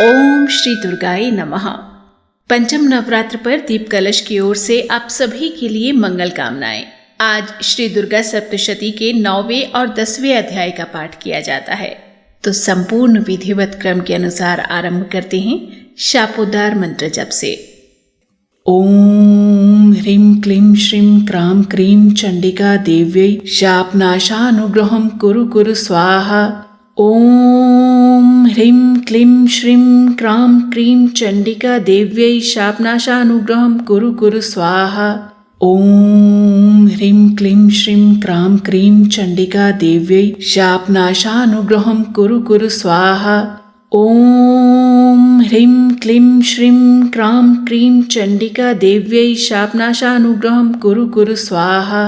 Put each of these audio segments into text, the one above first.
ओम श्री दुर्गाय नमः। पंचम नवरात्र पर दीप कलश की ओर से आप सभी के लिए मंगल कामनाएं। आज श्री दुर्गा सप्तशती के 9वें और 10वें अध्याय का पाठ किया जाता है, तो संपूर्ण विधिवत क्रम के अनुसार आरंभ करते हैं शापोद्धार मंत्र जप से। ओम ह्रीं क्लीं श्रीं क्रां क्रीं चंडिका देव्यै शापनाशानुग्रहं कुरु कुरु स्वाहा। ओम ह्रीं क्लीं श्रीं क्रां क्रीं चंडिका देव्यै शापनाशानुग्रहं कुरु कुरु स्वाहा। ओम ह्रीं क्लीं श्रीं क्रां क्रीं चंडिका देव्यै शापनाशानुग्रहं कुरु कुरु स्वाहा। ओम ह्रीं क्लीं श्रीं क्रां क्रीं चंडिका देव्यै शापनाशानुग्रहं कुरु कुरु स्वाहा।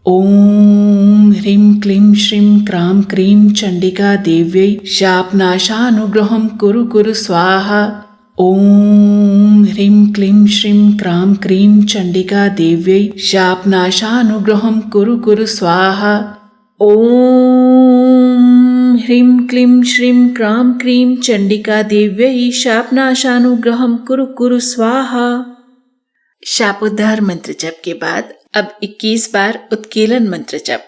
ओम ह्रीं क्लीं श्रीं क्रां क्रीं चंडिका देव्यै शापनाशानुग्रहं कुरु कुरु स्वाहा। ओम ह्रीं क्लीं श्रीं क्रां क्रीं चंडिका देव्यै शापनाशानुग्रहं कुरु कुरु स्वाहा। ओम ह्रीं क्लीं श्रीं क्रां क्रीं चंडिका देव्यै शापनाशानुग्रहं कुरु कुरु स्वाहा। शापोद्धार मंत्र जप के बाद अब 21 बार उत्कीलन मंत्र जप।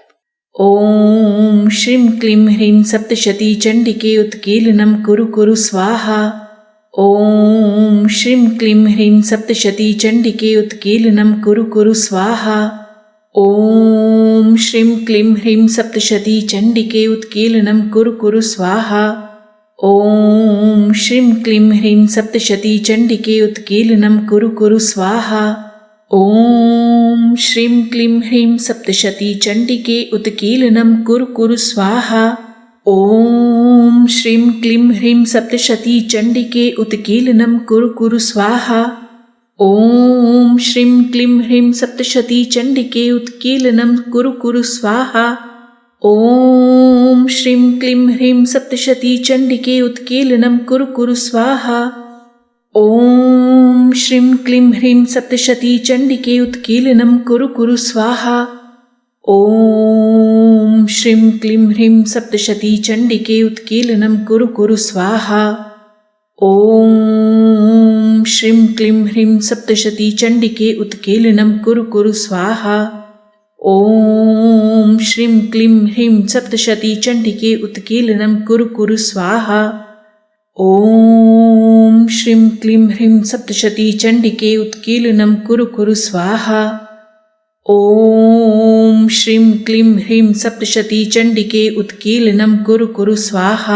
ओम श्रीं क्लीं ह्रीं सप्तशती चंडिके उत्कीलनं कुरु कुरु स्वाहा। ओम श्रीं क्लीं ह्रीं सप्तशती चंडिके उत्कीलनं कुरु कुरु स्वाहा। ओम श्रीं क्लीं ह्रीं सप्तशती चंडिके उत्कीलनं कुरु कुरु स्वाहा। ओम श्रीं क्लीं ह्रीं सप्तशती चंडिके उत्कीलनं कुरु कुरु स्वाहा। ओम श्रीं क्लीं ह्रीं सप्तशती चंडिके उत्कीलनं कुरु कुरु स्वाहा। ओम श्रीं क्लीं ह्रीं सप्तशती चंडिके उत्कीलनं कुरु कुरु स्वाहा। ओम श्रीं क्लीं ह्रीं सप्तशती चंडिके उत्कीलनं कुरु कुरु स्वाहा। ओम श्रीं क्लीं ह्रीं सप्तशती चंडिके उत्कीलनं कुरु कुरु स्वाहा। ओम श्रीं क्लीं ह्रीं सप्तशती चंडिके उत्कीलनं कुरु कुरु स्वाहा। ओम श्रीं क्लीं ह्रीं सप्तशती चंडिके उत्कीलनं कुरु कुरु स्वाहा। ओम श्रीं क्लीं ह्रीं सप्तशती चंडिके उत्कीलनं कुरु कुरु स्वाहा। ओम श्रीं क्लीं ह्रीं सप्तशती चंडिके उत्कीलनं कुरु कुरु स्वाहा। ओम श्रीं क्लीं ह्रीं सप्तशती चंडिके उत्कीलनं कुरु कुरु स्वाहा। ओम श्रीं क्लीं ह्रीं सप्तशती चंडिके उत्कीलनं कुरु कुरु स्वाहा।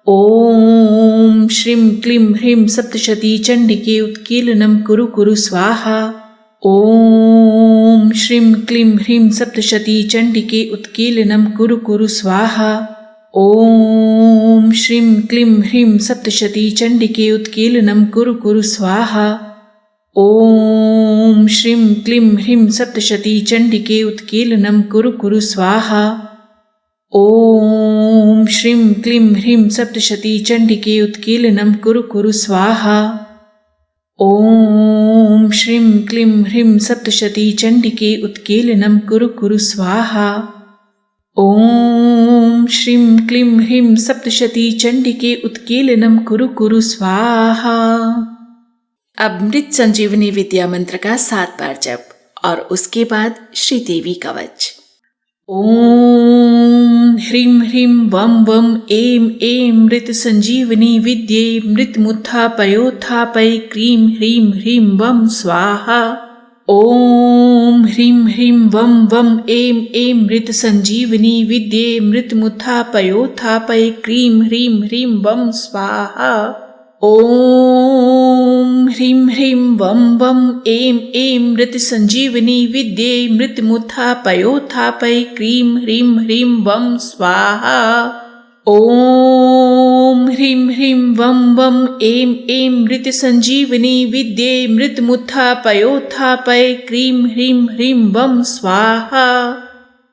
ओम श्रीं क्लीं ह्रीं सप्तशती चंडिके उत्कीलनं कुरु कुरु स्वाहा। ओम श्रीं क्लीं ह्रीं सप्तशती चंडिके उत्कीलनं कुरु कुरु स्वाहा। ओम श्रीं क्लीं ह्रीं सप्तशती चंडिके उत्कीलनं कुरु कुरु स्वाहा। ओम श्रीं क्लीं ह्रीं सप्तशती चंडिके उत्कीलनं कुरु कुरु स्वाहा। ओम श्रीं क्लीं ह्रीं सप्तशती चंडिके उत्कीलनं कुरु कुरु स्वाहा। ओम श्रीं क्लीं ह्रीं सप्तशती चंडिके उत्कीलनं कुरु कुरु स्वाहा। ओम श्रीं क्लीं ह्रीं सप्तशती चंडिके उत्कीलनं कुरु कुरु स्वाहा। अब मृत संजीवनी विद्या मंत्र का 7 बार जप और उसके बाद श्रीदेवी कवच। ओम ह्रीं ह्रीं वं वं ऐं ऐं मृत संजीवनी विद्ये मृत्युमुत्थापयोत्थापय क्रीं ह्रीं ह्रीं वं स्वाहा। ओम ह्रीं ह्रीं वं वं ऐं ऐं मृत संजीवनी विद्ये मृत्युमुत्थापयोत्थापय क्रीं ह्रीं ह्रीं वं स्वाहा। ओम ह्रीं ह्रीं वं वं ऐं ऐं मृत संजीवनी विद्ये मृत्युमुत्थापयोत्थापय क्रीं ह्रीं ह्रीं वं स्वाहा। ओम ह्रीं ह्रीं वं वं ऐं ऐं मृत संजीवनी विद्ये मृत्युमुत्थापयोत्थापय क्रीं ह्रीं ह्रीं वं स्वाहा।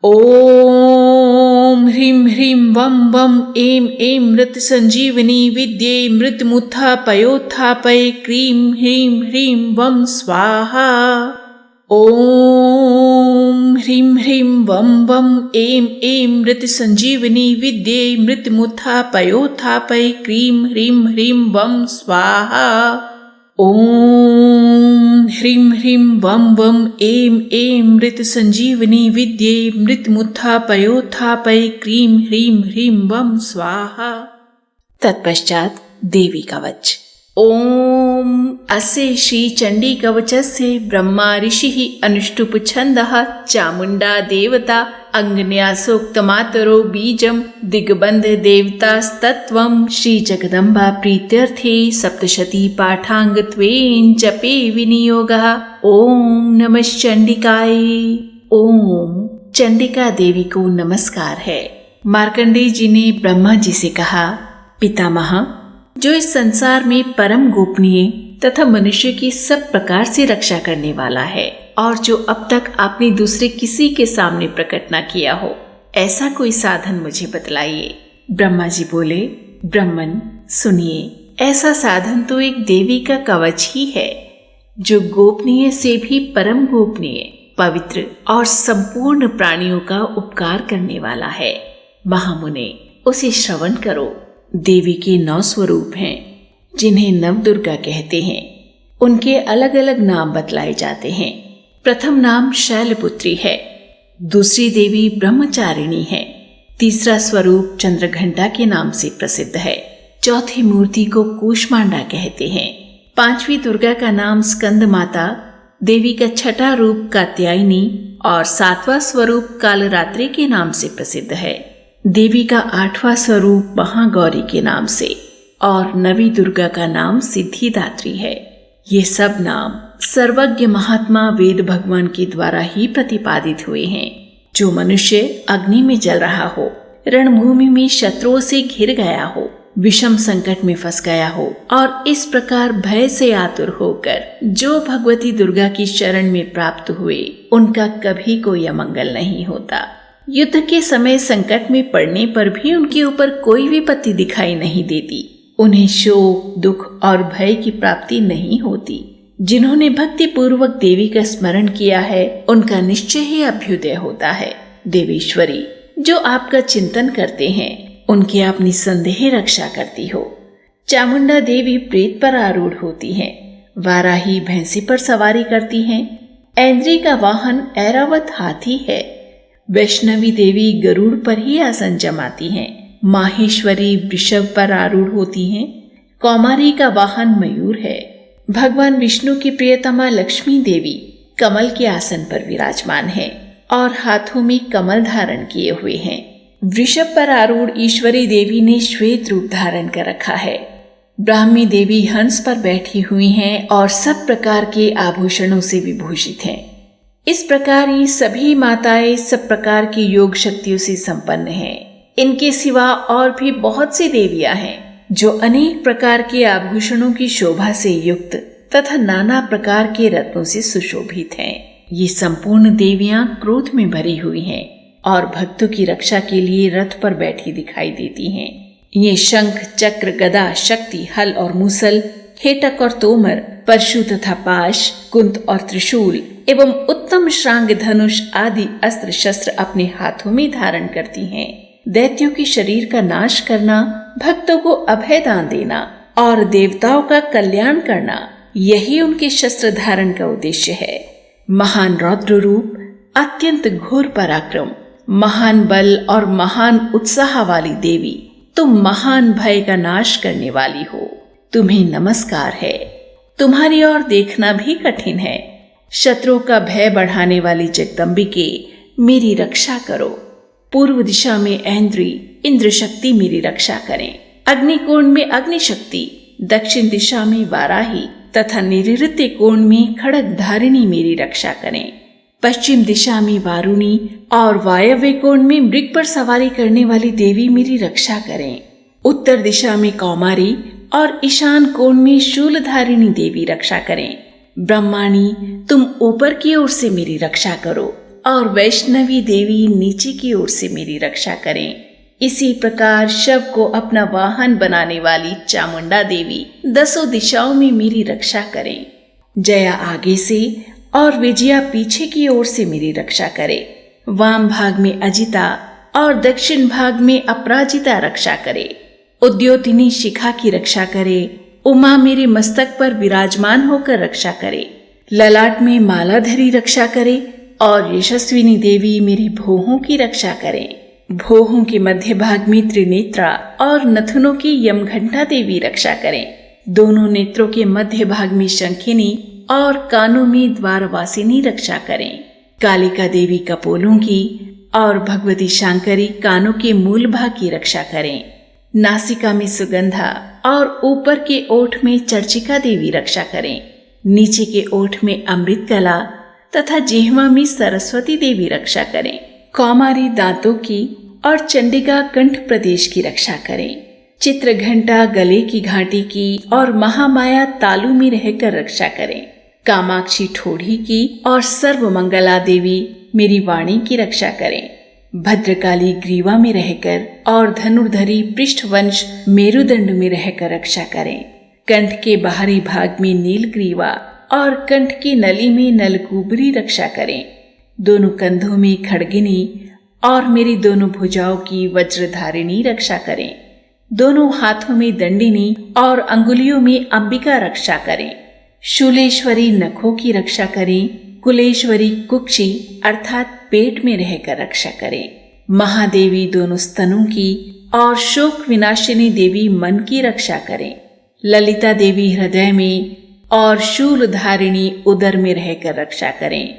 ओम ह्रीं ह्रीं वं वं ऐं ऐं मृत संजीवनी विद्ये मृत्युमुत्थापयोत्थापय क्रीं ह्रीं ह्रीं वं स्वाहा। ओम ह्रीं ह्रीं वं वं ऐं ऐं मृत संजीवनी विद्ये मृत्युमुत्थापयोत्थापय क्रीं ह्रीं ह्रीं वं स्वाहा। ॐ ह्रीं ह्रीं वं वं ऐं ऐं मृत संजीवनी विद्ये मृत्युमुत्थापयोत्थापय क्रीं ह्रीं ह्रीं वं स्वाहा। तत्पश्चात देवी कवच। ओम अस्य श्री चंडी कवचस्य ब्रह्मा ऋषिः अनुष्टुप छन्दः चामुण्डा देवता अङ्गन्यासोक्तमातरो बीजं दिग्बन्ध देवतास्तत्त्वं श्री जगदम्बा प्रीत्यर्थे सप्तशती पाठाङ्गत्वेन जपे विनियोगः। ओम नमः चंडिकाय। ओम चंडिका देवी को नमस्कार है। मार्कंडेय जी ने ब्रह्मा जी से कहा, पितामह, जो इस संसार में परम गोपनीय तथा मनुष्य की सब प्रकार से रक्षा करने वाला है और जो अब तक आपने दूसरे किसी के सामने प्रकट न किया हो, ऐसा कोई साधन मुझे बतलाइए। ब्रह्मा जी बोले, ब्रह्मन सुनिए, ऐसा साधन तो एक देवी का कवच ही है जो गोपनीय से भी परम गोपनीय, पवित्र और संपूर्ण प्राणियों का उपकार करने वाला है। महामुने, उसे श्रवण करो। देवी के 9 स्वरूप हैं जिन्हें नवदुर्गा कहते हैं। उनके अलग अलग नाम बतलाए जाते हैं। प्रथम नाम शैलपुत्री है, दूसरी देवी ब्रह्मचारिणी है, तीसरा स्वरूप चंद्रघंटा के नाम से प्रसिद्ध है, चौथी मूर्ति को कूष्मांडा कहते हैं, पांचवी दुर्गा का नाम स्कंद माता, देवी का छठा रूप कात्यायनी और सातवां स्वरूप कालरात्रि के नाम से प्रसिद्ध है। देवी का 8वां स्वरूप महागौरी के नाम से और नवी दुर्गा का नाम सिद्धिदात्री है। ये सब नाम सर्वज्ञ महात्मा वेद भगवान के द्वारा ही प्रतिपादित हुए हैं। जो मनुष्य अग्नि में जल रहा हो, रणभूमि में शत्रुओं से घिर गया हो, विषम संकट में फंस गया हो और इस प्रकार भय से आतुर होकर जो भगवती दुर्गा की शरण में प्राप्त हुए, उनका कभी कोई अमंगल नहीं होता। युद्ध के समय संकट में पड़ने पर भी उनके ऊपर कोई विपत्ति दिखाई नहीं देती। उन्हें शोक, दुख और भय की प्राप्ति नहीं होती। जिन्होंने भक्ति पूर्वक देवी का स्मरण किया है, उनका निश्चय ही अभ्युदय होता है। देवेश्वरी, जो आपका चिंतन करते हैं, उनकी आप निसंदेह रक्षा करती हो। चामुंडा देवी प्रेत पर आरूढ़ होती हैं, वाराही भैंसी पर सवारी करती हैं, ऐन्द्री का वाहन ऐरावत हाथी है, वैष्णवी देवी गरुड़ पर ही आसन जमाती हैं, माहेश्वरी वृषभ पर आरूढ़ होती हैं, कौमारी का वाहन मयूर है, भगवान विष्णु की प्रियतमा लक्ष्मी देवी कमल के आसन पर विराजमान है और हाथों में कमल धारण किए हुए हैं। वृषभ पर आरूढ़ ईश्वरी देवी ने श्वेत रूप धारण कर रखा है। ब्राह्मी देवी हंस पर बैठी हुई हैं और सब प्रकार के आभूषणों से विभूषित हैं। इस प्रकार ये सभी माताएं सब प्रकार की योग शक्तियों से संपन्न हैं। इनके सिवा और भी बहुत सी देवियां हैं जो अनेक प्रकार के आभूषणों की शोभा से युक्त तथा नाना प्रकार के रत्नों से सुशोभित हैं। ये संपूर्ण देवियां क्रोध में भरी हुई हैं और भक्तों की रक्षा के लिए रथ पर बैठी दिखाई देती हैं। ये शंख, चक्र, गदा, शक्ति, हल और मूसल, हेटक और तोमर, परशु तथा पाश, कुंत और त्रिशूल एवं उत्तम श्रांग, धनुष आदि अस्त्र शस्त्र अपने हाथों में धारण करती हैं। दैत्यों के शरीर का नाश करना, भक्तों को अभय दान देना और देवताओं का कल्याण करना, यही उनके शस्त्र धारण का उद्देश्य है। महान रौद्र रूप, अत्यंत घोर पराक्रम, महान बल और महान उत्साह वाली देवी, तुम महान भय का नाश करने वाली हो। तुम्हें नमस्कार है। तुम्हारी ओर देखना भी कठिन है। शत्रु का भय बढ़ाने वाली जगदम्बिके, मेरी रक्षा करो। पूर्व दिशा में ऐन्द्री, इंद्र शक्ति मेरी रक्षा करें। अग्निकोण में अग्नि शक्ति, दक्षिण दिशा में वाराही तथा नैऋत्य कोण में खड़ग धारिणी मेरी रक्षा करें। पश्चिम दिशा में वारुणी और वायव्य कोण में मृग पर सवारी करने वाली देवी मेरी रक्षा करें। उत्तर दिशा में कौमारी और ईशान कोण में शूलधारिणी देवी रक्षा करें। ब्रह्माणी, तुम ऊपर की ओर से मेरी रक्षा करो और वैष्णवी देवी नीचे की ओर से मेरी रक्षा करें। इसी प्रकार शव को अपना वाहन बनाने वाली चामुंडा देवी 10 दिशाओं में मेरी रक्षा करें। जया आगे से और विजया पीछे की ओर से मेरी रक्षा करे। वाम भाग में अजिता और दक्षिण भाग में अपराजिता रक्षा करे। उद्योतिनी शिखा की रक्षा करे। उमा मेरे मस्तक पर विराजमान होकर रक्षा करे। ललाट में मालाधरी रक्षा करे और यशस्विनी देवी मेरी भौहों की रक्षा करे। भौहों के मध्य भाग में त्रिनेत्रा और नथुनों की यमघंटा देवी रक्षा करें। दोनों नेत्रों के मध्य भाग में शंखिनी और कानों में द्वारवासिनी रक्षा करें। कालिका देवी कपोलों की और भगवती शांकरी कानों के मूल भाग की रक्षा करें। नासिका में सुगंधा और ऊपर के ओठ में चर्चिका देवी रक्षा करें। नीचे के ओठ में अमृत कला तथा जिह्वा में सरस्वती देवी रक्षा करें। कौमारी दांतों की और चंडिका कंठ प्रदेश की रक्षा करें। चित्र घंटा गले की घाटी की और महामाया तालु में रहकर रक्षा करें। कामाक्षी ठोड़ी की और सर्वमंगला देवी मेरी वाणी की रक्षा करें। भद्रकाली ग्रीवा में रहकर और धनुर्धरी पृष्ठवंश मेरुदंड में रहकर रक्षा करें। कंठ के बाहरी भाग में नीलग्रीवा और कंठ की नली में नलकूबरी रक्षा करें। दोनों कंधों में खड़गिनी और मेरी दोनों भुजाओं की वज्रधारिणी रक्षा करें। दोनों हाथों में दंडिनी और अंगुलियों में अंबिका रक्षा करें। शूलेश्वरी नखों की रक्षा करें। कुलेश्वरी कुक्षी अर्थात पेट में रहकर रक्षा करें। महादेवी दोनों स्तनों की और शोक विनाशिनी देवी मन की रक्षा करें। ललिता देवी हृदय में और शूलधारिणी उदर में रहकर रक्षा करें।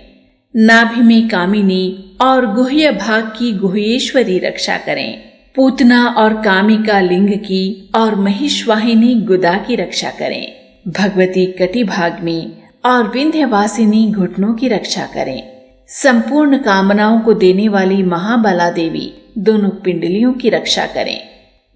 नाभि में कामिनी और गुह्य भाग की गुह्येश्वरी रक्षा करें। पूतना और कामिका लिंग की और महिषवाहिनी गुदा की रक्षा करें। भगवती कटी भाग में और विंध्यवासिनी घुटनों की रक्षा करें। संपूर्ण कामनाओं को देने वाली महाबला देवी दोनों पिंडलियों की रक्षा करें।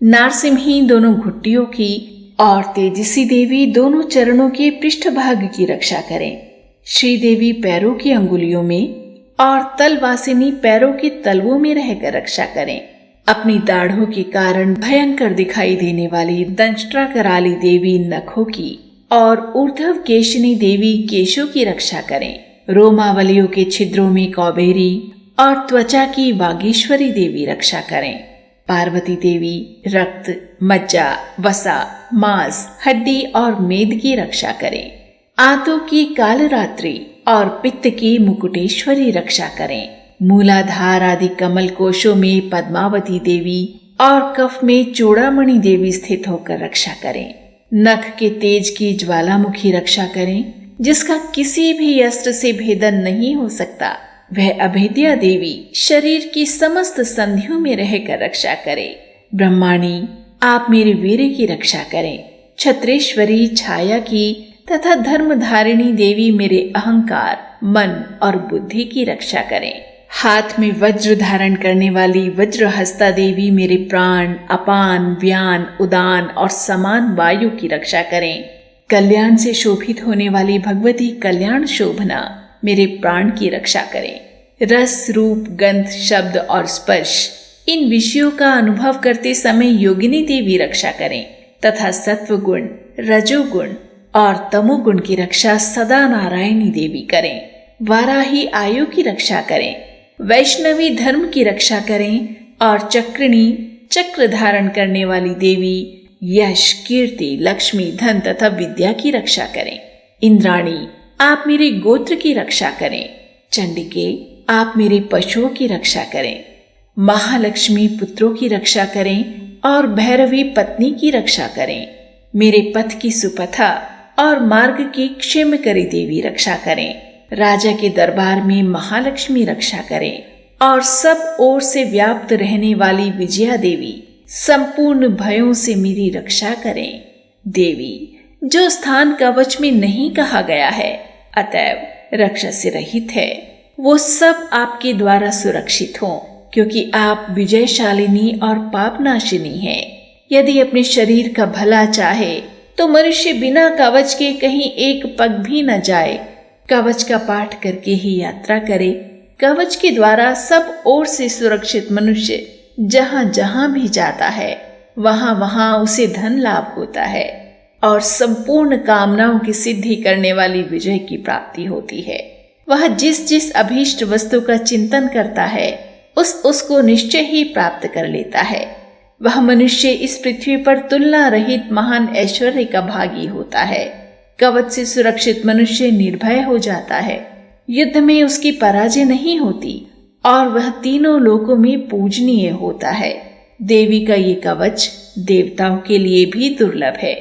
नारसिम्ही दोनों घुट्टियों की और तेजसी देवी दोनों चरणों के पृष्ठभाग की रक्षा करें। श्रीदेवी पैरों की अंगुलियों में और तलवासिनी पैरों के तलवों में रहकर रक्षा करें। अपनी दाढ़ों के कारण भयंकर दिखाई देने वाली दंष्ट्रा कराली देवी नखों की और ऊर्ध्व केशनी देवी केशों की रक्षा करें। रोमावलियों के छिद्रों में कौबेरी और त्वचा की वागीश्वरी देवी रक्षा करें। पार्वती देवी रक्त, मज्जा, वसा, मांस, हड्डी और मेद की रक्षा करें। आंतों की कालरात्रि और पित्त की मुकुटेश्वरी रक्षा करें। मूलाधार आदि कमल कोशों में पद्मावती देवी और कफ में चूड़ामणि देवी स्थित होकर रक्षा करें। नख के तेज की ज्वालामुखी रक्षा करें, जिसका किसी भी अस्त्र से भेदन नहीं हो सकता। वह अभेद्या देवी शरीर की समस्त संधियों में रहकर रक्षा करे। ब्रह्माणी आप मेरे वीर की रक्षा करें। छत्रेश्वरी छाया की तथा धर्मधारिणी देवी मेरे अहंकार, मन और बुद्धि की रक्षा करें। हाथ में वज्र धारण करने वाली वज्रहस्ता देवी मेरे प्राण, अपान, व्यान, उदान और समान वायु की रक्षा करें। कल्याण से शोभित होने वाली भगवती कल्याण शोभना मेरे प्राण की रक्षा करें। रस, रूप, गंध, शब्द और स्पर्श इन विषयों का अनुभव करते समय योगिनी देवी रक्षा करें तथा सत्व गुण, रजोगुण और तमोगुण की रक्षा सदा नारायणी देवी करें। वाराही आयु की रक्षा करें। वैष्णवी धर्म की रक्षा करें और चक्रिणी चक्र धारण करने वाली देवी यश, कीर्ति, लक्ष्मी, धन तथा विद्या की रक्षा करें। इंद्राणी आप मेरे गोत्र की रक्षा करें। चंडिके आप मेरे पशुओं की रक्षा करें। महालक्ष्मी पुत्रों की रक्षा करें और भैरवी पत्नी की रक्षा करें। मेरे पथ की सुपथा और मार्ग की क्षेमकरी देवी रक्षा करें। राजा के दरबार में महालक्ष्मी रक्षा करें और सब ओर से व्याप्त रहने वाली विजया देवी संपूर्ण भयों से मेरी रक्षा करें। देवी जो स्थान कवच में नहीं कहा गया है अतएव रक्षा से रहित है, वो सब आपके द्वारा सुरक्षित हों, क्योंकि आप विजयशालिनी और पापनाशिनी हैं। यदि अपने शरीर का भला चाहे तो मनुष्य बिना कवच के कहीं एक पग भी न जाए। कवच का पाठ करके ही यात्रा करे। कवच के द्वारा सब ओर से सुरक्षित मनुष्य जहाँ जहाँ भी जाता है वहाँ वहाँ उसे धन लाभ होता है और संपूर्ण कामनाओं की सिद्धि करने वाली विजय की प्राप्ति होती है। वह जिस जिस अभीष्ट वस्तु का चिंतन करता है उसको निश्चय ही प्राप्त कर लेता है। वह मनुष्य इस पृथ्वी पर तुलना रहित महान ऐश्वर्य का भागी होता है। कवच से सुरक्षित मनुष्य निर्भय हो जाता है। युद्ध में उसकी पराजय नहीं होती और वह तीनों लोकों में पूजनीय होता है। देवी का ये कवच देवताओं के लिए भी दुर्लभ है।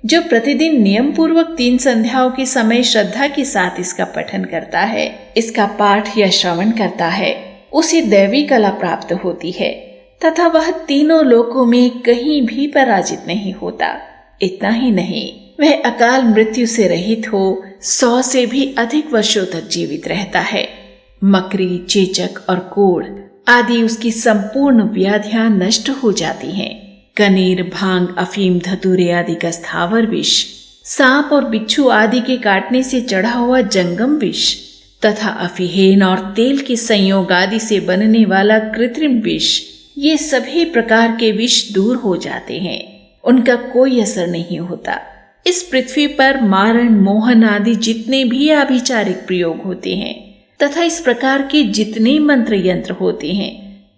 जो प्रतिदिन नियम पूर्वक 3 संध्याओं के समय श्रद्धा के साथ इसका पठन करता है, इसका पाठ या श्रवण करता है, उसे दैवी कला प्राप्त होती है तथा वह तीनों लोकों में कहीं भी पराजित नहीं होता। इतना ही नहीं, वह अकाल मृत्यु से रहित हो 100 से भी अधिक वर्षों तक जीवित रहता है। मकरी, चेचक और कोढ़ आदि उसकी संपूर्ण व्याधियां नष्ट हो जाती हैं। कनेर, भांग, अफीम, धतूरे आदि का स्थावर विष, सांप और बिच्छू आदि के काटने से चढ़ा हुआ जंगम विष तथा अफीहेन और तेल के संयोग आदि से बनने वाला कृत्रिम विष, ये सभी प्रकार के विष दूर हो जाते हैं। उनका कोई असर नहीं होता। इस पृथ्वी पर मारण, मोहन आदि जितने भी आभिचारिक प्रयोग होते हैं तथा इस प्रकार के जितने मंत्र यंत्र होते हैं,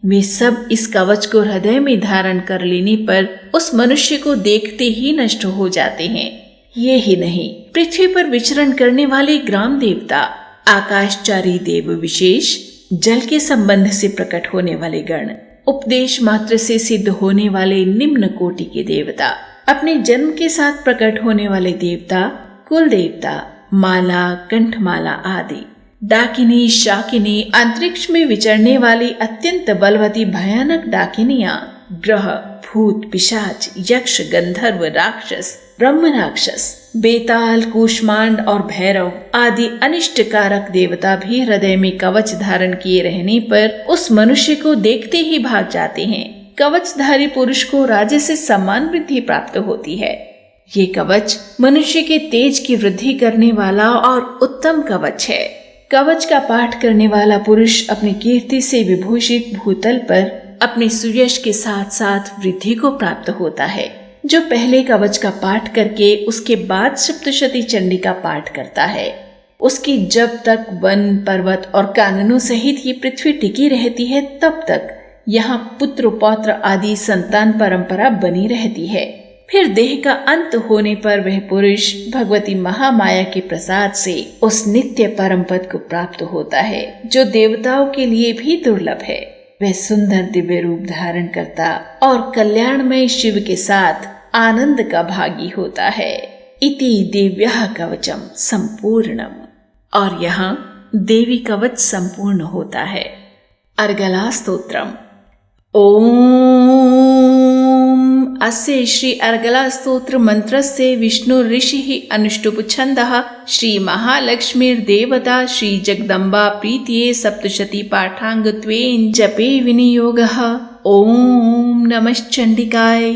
वे सब इस कवच को हृदय में धारण कर लेने पर उस मनुष्य को देखते ही नष्ट हो जाते हैं। ये ही नहीं, पृथ्वी पर विचरण करने वाले ग्राम देवता, आकाशचारी देव विशेष, जल के संबंध से प्रकट होने वाले गण, उपदेश मात्र से सिद्ध होने वाले निम्न कोटि के देवता, अपने जन्म के साथ प्रकट होने वाले देवता, कुल देवता, माला, कंठमाला आदि, डाकिनी, शाकिनी, अंतरिक्ष में विचरने वाली अत्यंत बलवती भयानक डाकिनियां, ग्रह, भूत, पिशाच, यक्ष, गंधर्व, राक्षस, ब्रह्म राक्षस, बेताल, कूष्मांड और भैरव आदि अनिष्ट कारक देवता भी हृदय में कवच धारण किए रहने पर उस मनुष्य को देखते ही भाग जाते हैं। कवचधारी पुरुष को राज्य से सम्मान वृद्धि प्राप्त होती है। ये कवच मनुष्य के तेज की वृद्धि करने वाला और उत्तम कवच है। कवच का पाठ करने वाला पुरुष अपनी कीर्ति से विभूषित भूतल पर अपने सुयश के साथ साथ वृद्धि को प्राप्त होता है। जो पहले कवच का पाठ करके उसके बाद सप्तशती चंडी का पाठ करता है, उसकी जब तक वन, पर्वत और काननों सहित ये पृथ्वी टिकी रहती है, तब तक यहाँ पुत्र पौत्र आदि संतान परंपरा बनी रहती है। फिर देह का अंत होने पर वह पुरुष भगवती महामाया के प्रसाद से उस नित्य परम पद को प्राप्त होता है, जो देवताओं के लिए भी दुर्लभ है। वह सुंदर दिव्य रूप धारण करता और कल्याणमय शिव के साथ आनंद का भागी होता है। इति दिव्यः कवचम संपूर्णम। और यहाँ देवी कवच संपूर्ण होता है। अर्गला स्तोत्रम। ओम अस्य श्री अर्गला स्तोत्र मंत्रस्य विष्णु ऋषि अनुष्टुप छंदः श्री महालक्ष्मीर्देवता श्री जगदम्बा प्रीतिये सप्तशती पाठांगत्वेन जपे विनियोगः। ओम नमः चंडिकाय।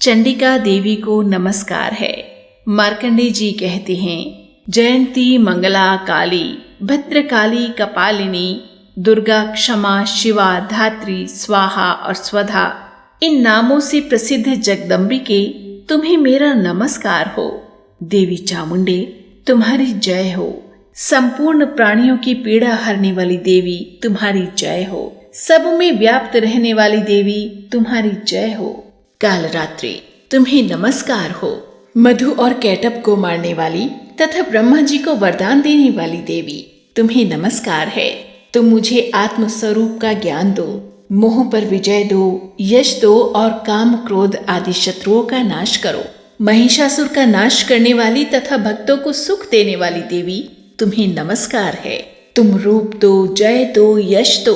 चंडिका देवी को नमस्कार है। मार्कंडे जी कहते हैं, जयंती, मंगला, काली, भद्रकाली, कपालिनी, दुर्गा, क्षमा, शिवा, धात्री, स्वाहा और स्वधा, इन नामों से प्रसिद्ध जगदम्बिके तुम्हें मेरा नमस्कार हो। देवी चामुंडे तुम्हारी जय हो। संपूर्ण प्राणियों की पीड़ा हरने वाली देवी तुम्हारी जय हो। सब में व्याप्त रहने वाली देवी तुम्हारी जय हो। कालरात्रि तुम्हें नमस्कार हो। मधु और कैटब को मारने वाली तथा ब्रह्मा जी को वरदान देने वाली देवी तुम्हें नमस्कार है। तुम मुझे आत्म स्वरूप का ज्ञान दो, मोह पर विजय दो, यश दो और काम, क्रोध आदि शत्रुओं का नाश करो। महिषासुर का नाश करने वाली तथा भक्तों को सुख देने वाली देवी तुम्हें नमस्कार है। तुम रूप दो, जय दो, यश दो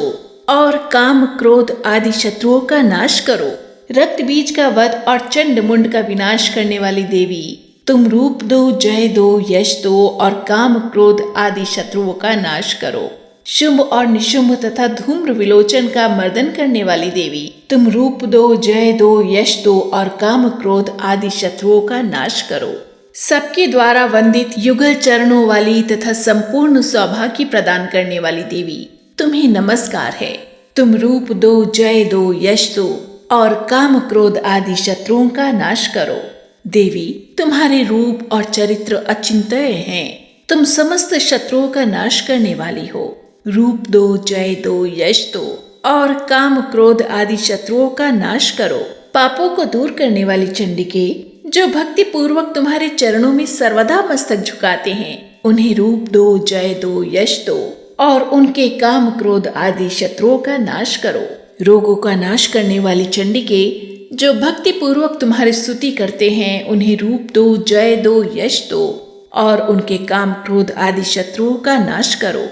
और काम, क्रोध आदि शत्रुओं का नाश करो। रक्त बीज का वध और चंड मुंड का विनाश करने वाली देवी तुम रूप दो, जय दो, यश दो और काम, क्रोध आदि शत्रुओं का नाश करो। शुंभ और निशुंभ तथा धूम्र विलोचन का मर्दन करने वाली देवी तुम रूप दो, जय दो, यश दो और काम, क्रोध आदि शत्रुओं का नाश करो। सबके द्वारा वंदित युगल चरणों वाली तथा संपूर्ण सौभाग्य प्रदान करने वाली देवी तुम्हें नमस्कार है। तुम रूप दो, जय दो, यश दो और काम, क्रोध आदि शत्रुओं का नाश करो। देवी तुम्हारे रूप और चरित्र अचिंत्य हैं। तुम समस्त शत्रुओं का नाश करने वाली हो। रूप दो, जय दो, यश दो और काम क्रोध आदि शत्रुओं का नाश करो। पापों को दूर करने वाली चंडिके, जो भक्ति पूर्वक तुम्हारे चरणों में सर्वदा मस्तक झुकाते हैं, उन्हें रूप दो, जय दो, यश दो और उनके काम क्रोध आदि शत्रुओं का नाश करो। रोगों का नाश करने वाली चंडिके, जो भक्ति पूर्वक तुम्हारी स्तुति करते हैं, उन्हें रूप दो, जय दो, यश दो और उनके काम क्रोध आदि शत्रुओं का नाश करो।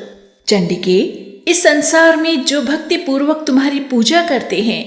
चंडिके, इस संसार में जो भक्ति पूर्वक तुम्हारी पूजा करते हैं,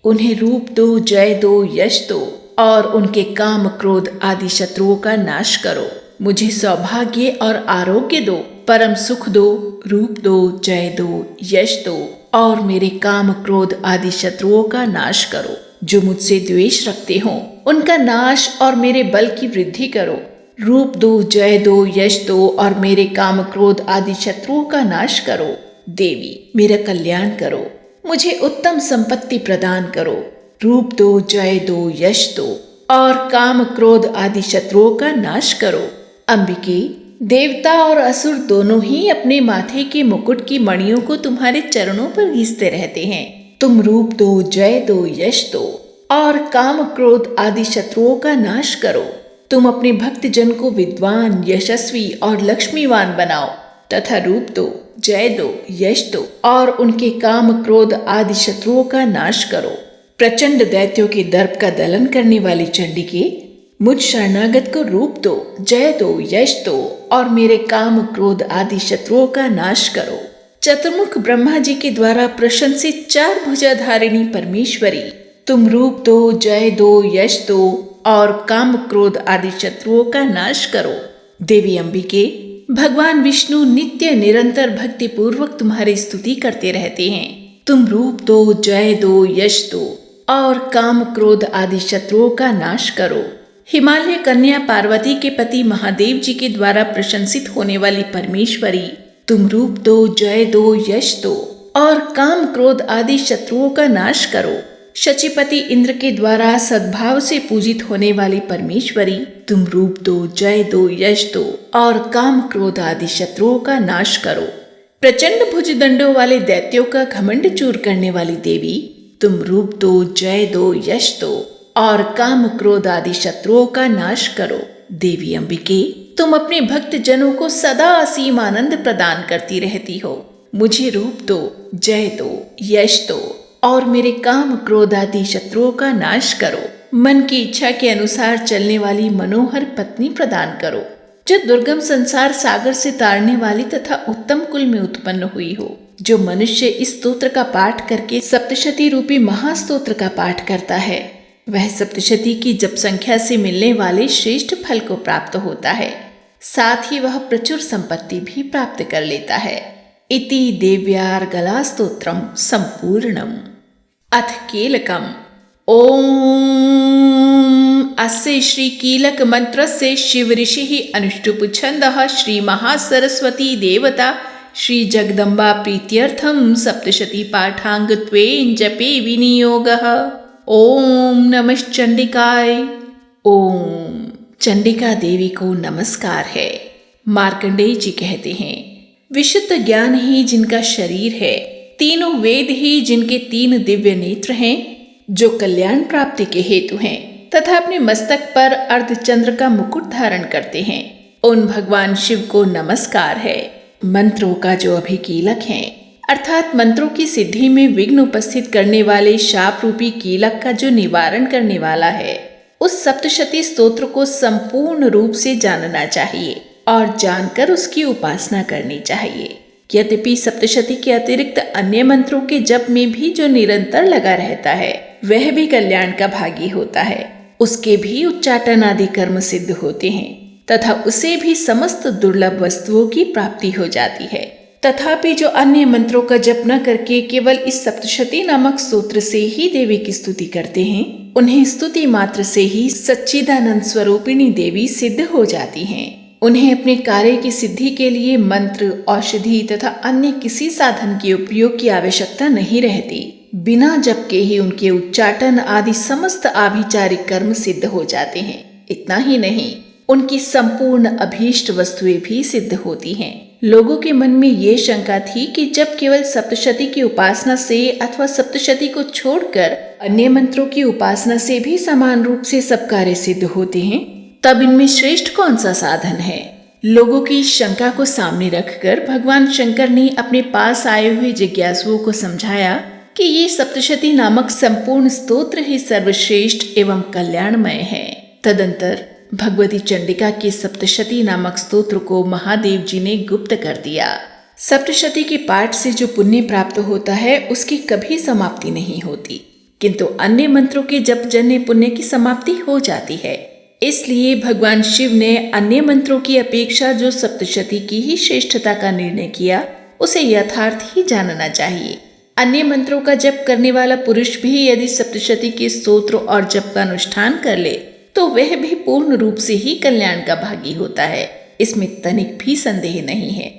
उन्हें रूप दो, जय दो, यश दो और उनके काम क्रोध आदि शत्रुओं का नाश करो। मुझे सौभाग्य और आरोग्य दो, परम सुख दो, रूप दो, जय दो, यश दो और मेरे काम क्रोध आदि शत्रुओं का नाश करो। जो मुझसे द्वेष रखते हो, उनका नाश और मेरे बल की वृद्धि करो। रूप दो, जय दो, यश दो और मेरे काम क्रोध आदि शत्रुओं का नाश करो। देवी, मेरा कल्याण करो, मुझे उत्तम संपत्ति प्रदान करो। रूप दो, जय दो, यश दो और काम क्रोध आदि शत्रुओं का नाश करो। अंबिके, देवता और असुर दोनों ही अपने माथे के मुकुट की मणियों को तुम्हारे चरणों पर घिसते रहते हैं। तुम रूप दो, जय दो, यश दो और काम क्रोध आदि शत्रुओं का नाश करो। तुम अपने भक्त जन को विद्वान, यशस्वी और लक्ष्मीवान बनाओ तथा रूप दो, जय दो, यश दो और उनके काम क्रोध आदि शत्रुओं का नाश करो। प्रचंड दैत्यों के दर्प का दलन करने वाली चंडिके, मुझ शरणागत को रूप दो, जय दो, यश दो और मेरे काम क्रोध आदि शत्रुओं का नाश करो। चतुर्मुख ब्रह्मा जी के द्वारा प्रशंसित 4 भुजाधारिणी परमेश्वरी, तुम रूप दो, जय दो, यश दो और काम क्रोध आदि शत्रुओं का नाश करो। देवी अंबिके, भगवान विष्णु नित्य निरंतर भक्ति पूर्वक तुम्हारी स्तुति करते रहते हैं। तुम रूप दो, जय दो, यश दो और काम क्रोध आदि शत्रुओं का नाश करो। हिमालय कन्या पार्वती के पति महादेव जी के द्वारा प्रशंसित होने वाली परमेश्वरी, तुम रूप दो, जय दो, यश दो और काम क्रोध आदि शत्रुओं का नाश करो। शचीपति इंद्र के द्वारा सद्भाव से पूजित होने वाली परमेश्वरी, तुम रूप दो, जय दो, यश दो और काम क्रोध आदि शत्रुओं का नाश करो। प्रचंड भुजदंडों वाले दैत्यों का घमंड चूर करने वाली देवी, तुम रूप दो, जय दो, यश दो और काम क्रोध आदि शत्रुओं का नाश करो। देवी अंबिके, तुम अपने भक्त जनों को सदा असीम आनंद प्रदान करती रहती हो। मुझे रूप दो, जय दो, यश दो और मेरे काम क्रोध आदि शत्रुओं का नाश करो। मन की इच्छा के अनुसार चलने वाली मनोहर पत्नी प्रदान करो, जो दुर्गम संसार सागर से तारने वाली तथा उत्तम कुल में उत्पन्न हुई हो। जो मनुष्य इस स्तोत्र का पाठ करके सप्तशती रूपी महास्तोत्र का पाठ करता है, वह सप्तशती की जप संख्या से मिलने वाले श्रेष्ठ फल को प्राप्त होता है। साथ ही वह प्रचुर संपत्ति भी प्राप्त कर लेता है। इति देव्यार्गला स्तोत्रम संपूर्णम। अथ कीलकम। ओम अस्य श्री कीलक मंत्रस्य शिव ऋषिः अनुष्टुप् छन्दः श्री महासरस्वती देवता श्री जगदम्बा प्रीत्यर्थम सप्तशती पाठांगत्वेन जपे विनियोगः। ओम नमः चंडिकाय। ओम चंडिका देवी को नमस्कार है। मार्कंडेय जी कहते हैं, विशुद्ध ज्ञान ही जिनका शरीर है, तीनों वेद ही जिनके 3 दिव्य नेत्र हैं, जो कल्याण प्राप्ति के हेतु हैं तथा अपने मस्तक पर अर्धचंद्र का मुकुट धारण करते हैं, उन भगवान शिव को नमस्कार है। मंत्रों का जो अभिकीलक है, अर्थात मंत्रों की सिद्धि में विघ्न उपस्थित करने वाले शाप रूपी कीलक का जो निवारण करने वाला है, उस सप्तशती स्तोत्र को संपूर्ण रूप से जानना चाहिए और जानकर उसकी उपासना करनी चाहिए। यद्यपि सप्तशती के अतिरिक्त अन्य मंत्रों के जप में भी जो निरंतर लगा रहता है, वह भी कल्याण का भागी होता है। उसके भी उच्चाटन आदि कर्म सिद्ध होते हैं तथा उसे भी समस्त दुर्लभ वस्तुओं की प्राप्ति हो जाती है। तथापि जो अन्य मंत्रों का जप न करके केवल इस सप्तशती नामक स्तोत्र से ही देवी की स्तुति करते हैं, उन्हें स्तुति मात्र से ही सच्चिदानंद स्वरूपिणी देवी सिद्ध हो जाती हैं। उन्हें अपने कार्य की सिद्धि के लिए मंत्र, औषधि तथा अन्य किसी साधन के उपयोग की आवश्यकता नहीं रहती। बिना जप के ही उनके उच्चाटन आदि समस्त आभिचारिक कर्म सिद्ध हो जाते हैं। इतना ही नहीं, उनकी संपूर्ण अभीष्ट वस्तुएं भी सिद्ध होती हैं। लोगों के मन में ये शंका थी कि जब केवल सप्तशती की उपासना से अथवा सप्तशती को छोड़कर अन्य मंत्रों की उपासना से भी समान रूप से सब कार्य सिद्ध होते हैं, तब इनमें श्रेष्ठ कौन सा साधन है। लोगों की शंका को सामने रखकर भगवान शंकर ने अपने पास आए हुए जिज्ञासुओं को समझाया कि ये सप्तशती नामक संपूर्ण स्तोत्र ही सर्वश्रेष्ठ एवं कल्याणमय है। तदंतर भगवती चंडिका के सप्तशती नामक स्तोत्र को महादेव जी ने गुप्त कर दिया। सप्तशती के पाठ से जो पुण्य प्राप्त होता है उसकी कभी समाप्ति नहीं होती, किंतु अन्य मंत्रों के जप जन्य पुण्य की समाप्ति हो जाती है। इसलिए भगवान शिव ने अन्य मंत्रों की अपेक्षा जो सप्तशती की ही श्रेष्ठता का निर्णय किया, उसे यथार्थ ही जानना चाहिए। अन्य मंत्रों का जप करने वाला पुरुष भी यदि सप्तशती के स्तोत्र और जप का अनुष्ठान कर ले तो वह भी पूर्ण रूप से ही कल्याण का भागी होता है, इसमें तनिक भी संदेह नहीं है।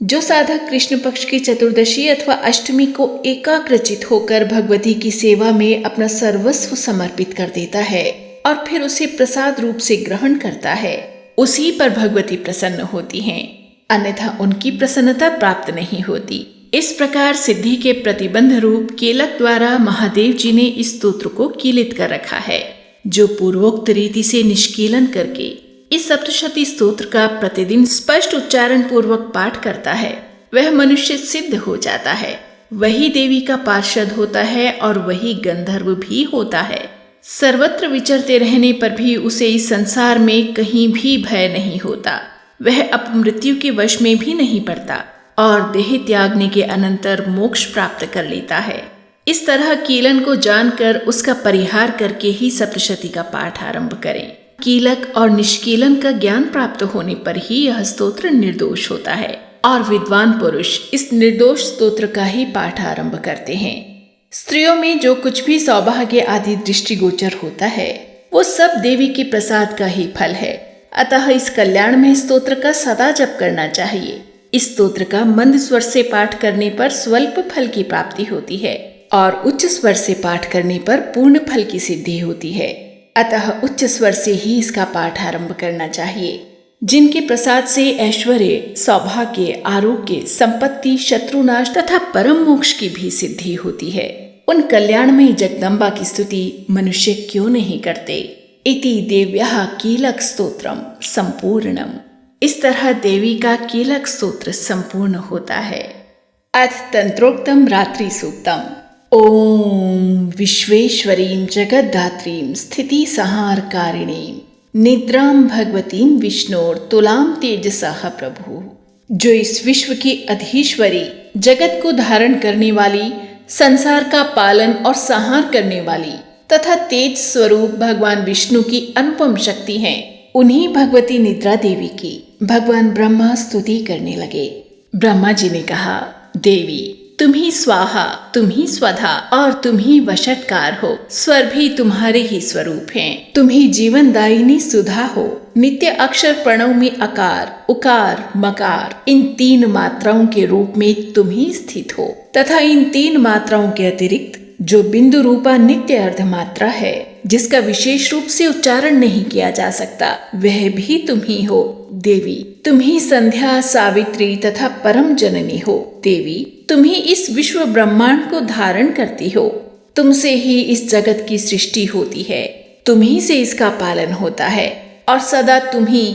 जो साधक कृष्ण पक्ष की चतुर्दशी अथवा अष्टमी को एकाग्रचित होकर भगवती की सेवा में अपना सर्वस्व समर्पित कर देता है और फिर उसे प्रसाद रूप से ग्रहण करता है, उसी पर भगवती प्रसन्न होती हैं, अन्यथा उनकी प्रसन्नता प्राप्त नहीं होती। इस प्रकार सिद्धि के प्रतिबंध रूप केलक द्वारा महादेव जी ने इस स्तोत्र को कीलित कर रखा है। जो पूर्वोक्त रीति से निष्कीलन करके इस सप्तशती स्तोत्र का प्रतिदिन स्पष्ट उच्चारण पूर्वक पाठ करता है, वह मनुष्य सिद्ध हो जाता है, वही देवी का पार्षद होता है और वही गंधर्व भी होता है। सर्वत्र विचरते रहने पर भी उसे इस संसार में कहीं भी भय नहीं होता, वह अपमृत्यु के वश में भी नहीं पड़ता और देह त्यागने के अनंतर मोक्ष प्राप्त कर लेता है। इस तरह कीलन को जानकर उसका परिहार करके ही सप्तशती का पाठ आरंभ करें। कीलक और निष्कीलन का ज्ञान प्राप्त होने पर ही यह स्तोत्र निर्दोष होता है और विद्वान पुरुष इस निर्दोष स्तोत्र का ही पाठ आरंभ करते हैं। स्त्रियों में जो कुछ भी सौभाग्य आदि दृष्टिगोचर होता है वो सब देवी के प्रसाद का ही फल है, अतः इस कल्याण में स्तोत्र का सदा जप करना चाहिए। इस स्तोत्र का मंद स्वर से पाठ करने पर स्वल्प फल की प्राप्ति होती है और उच्च स्वर से पाठ करने पर पूर्ण फल की सिद्धि होती है, अतः उच्च स्वर से ही इसका पाठ आरंभ करना चाहिए। जिनके प्रसाद से ऐश्वर्य, सौभाग्य, आरोग्य, संपत्ति, शत्रुनाश तथा परम मोक्ष की भी सिद्धि होती है, उन कल्याणमयी जगदम्बा की स्तुति मनुष्य क्यों नहीं करते। इति देव्याः कीलक स्तोत्रम संपूर्णम। इस तरह देवी का कीलक स्तोत्र संपूर्ण होता है। अथ तंत्रोक्तम रात्रि सूक्तम। ओम विश्वेश्वरीं जगद्धात्रीं स्थिति संहारकारिणीं निद्रां भगवतीं विष्णोर तुलां तेजसः प्रभु। जो इस विश्व की अधीश्वरी, जगत को धारण करने वाली, संसार का पालन और संहार करने वाली तथा तेज स्वरूप भगवान विष्णु की अनुपम शक्ति हैं, उन्हीं भगवती निद्रा देवी की भगवान ब्रह्मा स्तुति करने लगे। ब्रह्मा जी ने कहा, देवी तुम ही स्वाहा, तुम ही स्वधा और तुम ही वशटकार हो। स्वर भी तुम्हारे ही स्वरूप हैं। तुम ही जीवनदायिनी सुधा हो। नित्य अक्षर प्रणव में अकार, उकार, मकार इन 3 मात्राओं के रूप में तुम ही स्थित हो तथा इन 3 मात्राओं के अतिरिक्त जो बिंदु रूपा नित्य अर्ध मात्रा है, जिसका विशेष रूप से उच्चारण नहीं किया जा सकता, वह भी तुम ही हो। देवी तुम ही संध्या, सावित्री तथा परम जननी हो। देवी तुम ही इस विश्व ब्रह्मांड को धारण करती हो। तुमसे ही इस जगत की सृष्टि होती है, तुम ही से इसका पालन होता है और सदा तुम ही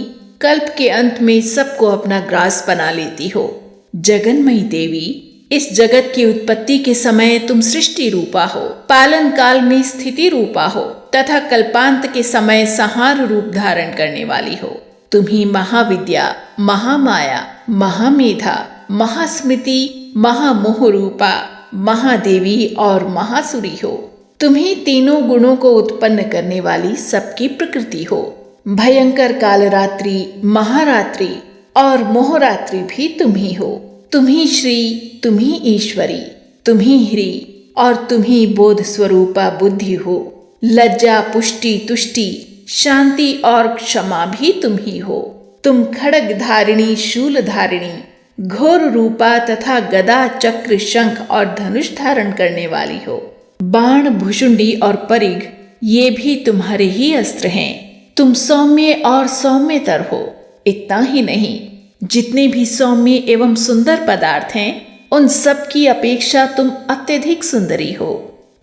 कल्प के अंत में सबको अपना ग्रास बना लेती हो। जगन्मयी देवी, इस जगत की उत्पत्ति के समय तुम सृष्टि रूपा हो, पालन काल में स्थिति रूपा हो तथा कल्पांत के समय संहार रूप धारण करने वाली हो। तुम ही महाविद्या, महामाया, महामेधा, महास्मृति, महामोह रूपा, महादेवी और महासुरी हो। तुम ही तीनों गुणों को उत्पन्न करने वाली सबकी प्रकृति हो। भयंकर कालरात्रि, महारात्रि और मोहरात्रि भी तुम ही हो। तुम ही श्री, तुम ही ईश्वरी, तुम ही ह्री और तुम ही बोध स्वरूपा बुद्धि हो। लज्जा, पुष्टि, तुष्टि, शांति और क्षमा भी तुम ही हो। तुम खड्ग धारिणी, शूल धारिणी, घोर रूपा तथा गदा, चक्र, शंख और धनुष धारण करने वाली हो। बाण, भुषुंडी और परिघ ये भी तुम्हारे ही अस्त्र हैं। तुम सौम्य और सौम्यतर हो। इतना ही नहीं, जितने भी सौम्य एवं सुंदर पदार्थ हैं, उन सब की अपेक्षा तुम अत्यधिक सुंदरी हो।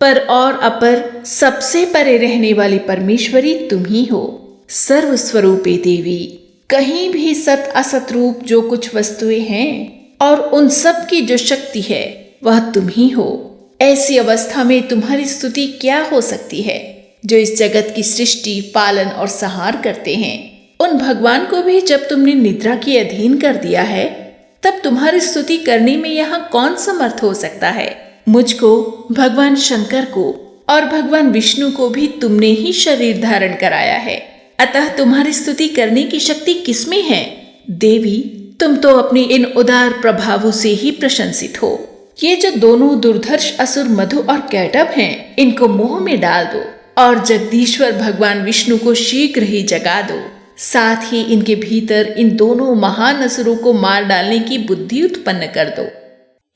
पर और अपर सबसे परे रहने वाली परमेश्वरी तुम ही हो। सर्वस्वरूपे देवी, कहीं भी सत असत रूप जो कुछ वस्तुएं हैं और उन सब की जो शक्ति है वह तुम ही हो। ऐसी अवस्था में तुम्हारी स्तुति क्या हो सकती है? जो इस जगत की सृष्टि, पालन और संहार करते हैं, उन भगवान को भी जब तुमने निद्रा के अधीन कर दिया है, तब तुम्हारी स्तुति करने में यहाँ कौन समर्थ हो सकता है? मुझको, भगवान शंकर को और भगवान विष्णु को भी तुमने ही शरीर धारण कराया है, अतः तुम्हारी स्तुति करने की शक्ति किसमें है? देवी, तुम तो अपने इन उदार प्रभावों से ही प्रशंसित हो। ये जो दोनों दुर्धर्ष असुर मधु और कैटभ हैं, इनको मोह में डाल दो और जगदीश्वर भगवान विष्णु को शीघ्र ही जगा दो। साथ ही इनके भीतर इन दोनों महान असुरों को मार डालने की बुद्धि उत्पन्न कर दो।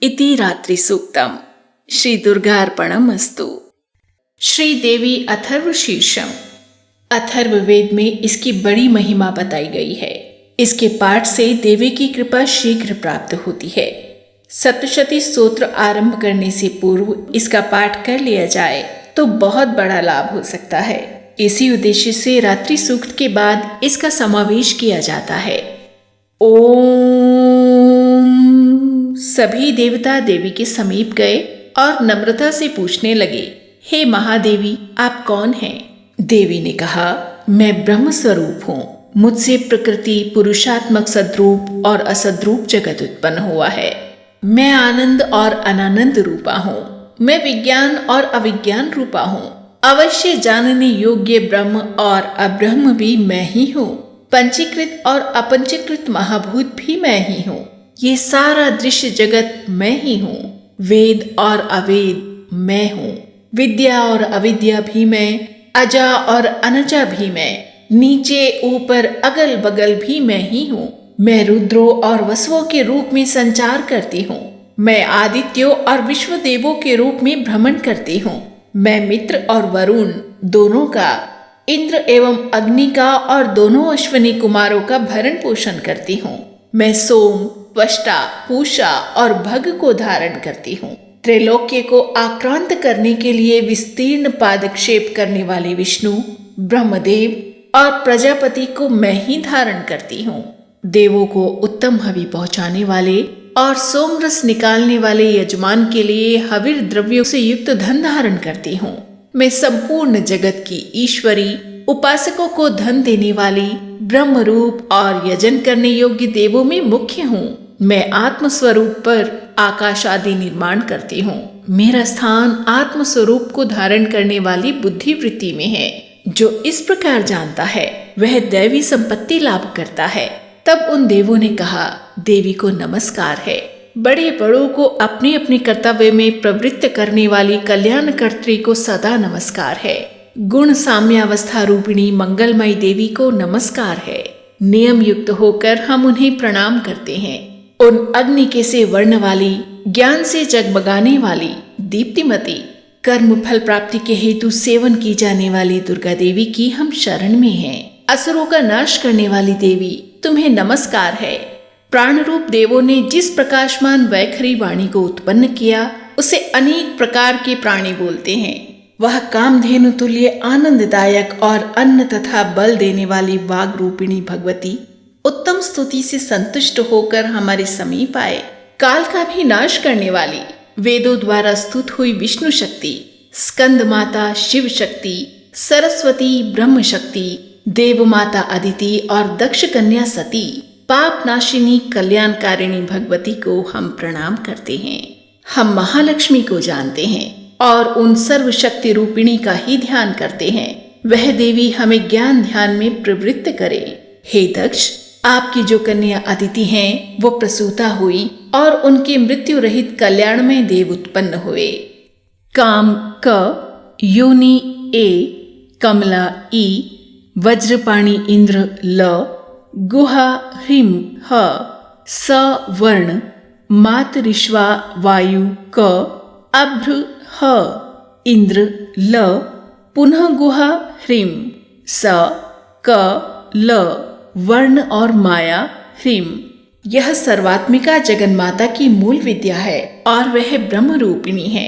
इति रात्रि सूक्तम। श्री दुर्गार्पणमस्तु। श्री देवी अथर्व शीर्षम। अथर्ववेद में इसकी बड़ी महिमा बताई गई है। इसके पाठ से देवी की कृपा शीघ्र प्राप्त होती है। सप्तशती स्तोत्र आरंभ करने से पूर्व इसका पाठ कर लिया जाए तो बहुत बड़ा लाभ हो सकता है। इसी उद्देश्य से रात्रि सूक्त के बाद इसका समावेश किया जाता है। ओम। सभी देवता देवी के समीप गए और नम्रता से पूछने लगे, हे महादेवी, आप कौन हैं? देवी ने कहा, मैं ब्रह्म स्वरूप हूँ। मुझसे प्रकृति, पुरुषात्मक सद्रूप और असद्रूप जगत उत्पन्न हुआ है। मैं आनंद और अनानंद रूपा हूँ। मैं विज्ञान और अविज्ञान रूपा हूँ। अवश्य जानने योग्य ब्रह्म और अब्रह्म भी मैं ही हूँ। पंचीकृत और अपंचीकृत महाभूत भी मैं ही हूँ। ये सारा दृश्य जगत मैं ही हूँ। वेद और अवेद मैं हूँ। विद्या और अविद्या भी मैं, अजा और अनजा भी मैं, नीचे ऊपर अगल बगल भी मैं ही हूँ। मैं रुद्रों और वसुओं के रूप में संचार करती हूँ। मैं आदित्यों और विश्व देवों के रूप में भ्रमण करती हूँ। मैं मित्र और वरुण दोनों का, इंद्र एवं अग्नि का और दोनों अश्विनी कुमारों का भरण पोषण करती हूँ। मैं सोम, त्वष्टा, पूषा और भग को धारण करती हूँ। त्रैलोक्य को आक्रांत करने के लिए विस्तीर्ण पादक्षेप करने वाले विष्णु, ब्रह्मदेव और प्रजापति को मैं ही धारण करती हूँ। देवों को उत्तम हवि पहुँचाने वाले और सोमरस निकालने वाले यजमान के लिए हविर द्रव्यों से युक्त धन धारण करती हूँ। मैं संपूर्ण जगत की ईश्वरी, उपासकों को धन देने वाली, ब्रह्म रूप और यजन करने योग्य देवों में मुख्य हूँ। मैं आत्म स्वरूप पर आकाश आदि निर्माण करती हूँ। मेरा स्थान आत्म स्वरूप को धारण करने वाली बुद्धि वृत्ति में है। जो इस प्रकार जानता है वह दैवी संपत्ति लाभ करता है। तब उन देवों ने कहा, देवी को नमस्कार है। बड़े बड़ों को अपने अपने कर्तव्य में प्रवृत्त करने वाली कल्याणकर्त्री को सदा नमस्कार है। गुण साम्यावस्था रूपिणी मंगलमयी देवी को नमस्कार है। नियम युक्त होकर हम उन्हें प्रणाम करते हैं। उन अग्नि के से वर्ण वाली, ज्ञान से जगमगाने वाली, दीप्तिमती, कर्म फल प्राप्ति के हेतु सेवन की जाने वाली दुर्गा देवी की हम शरण में हैं। असुरों का नाश करने वाली देवी, तुम्हें नमस्कार है। प्राण रूप देवों ने जिस प्रकाशमान वैखरी वाणी को उत्पन्न किया, उसे अनेक प्रकार के प्राणी बोलते हैं। वह कामधेनु तुल्य आनंददायक और अन्न तथा बल देने वाली वाग रूपिणी भगवती उत्तम स्तुति से संतुष्ट होकर हमारे समीप आए। काल का भी नाश करने वाली, वेदों द्वारा स्तुत हुई विष्णु शक्ति, स्कंद माता शिव शक्ति, सरस्वती ब्रह्म शक्ति, देव माता अदिति और दक्ष कन्या सती, पाप नाशिनी कल्याणकारिणी भगवती को हम प्रणाम करते हैं। हम महालक्ष्मी को जानते हैं और उन सर्वशक्ति रूपिणी का ही ध्यान करते हैं। वह देवी हमें ज्ञान ध्यान में प्रवृत्त करे। हे दक्ष, आपकी जो कन्या अदिति हैं, वो प्रसूता हुई और उनके मृत्यु रहित कल्याणमय देव उत्पन्न हुए। काम क, योनि ए, कमला ई, वज्रपाणी इंद्र ल, गुहा ह्रीम ह, स वर्ण, मातरिश्वा वायु क, अभ्र ह, इंद्र ल, पुनः गुहा ह्रीम स, क ल वर्ण और माया ह्रीम। यह सर्वात्मिका जगन्माता की मूल विद्या है और वह ब्रह्म रूपिणी है।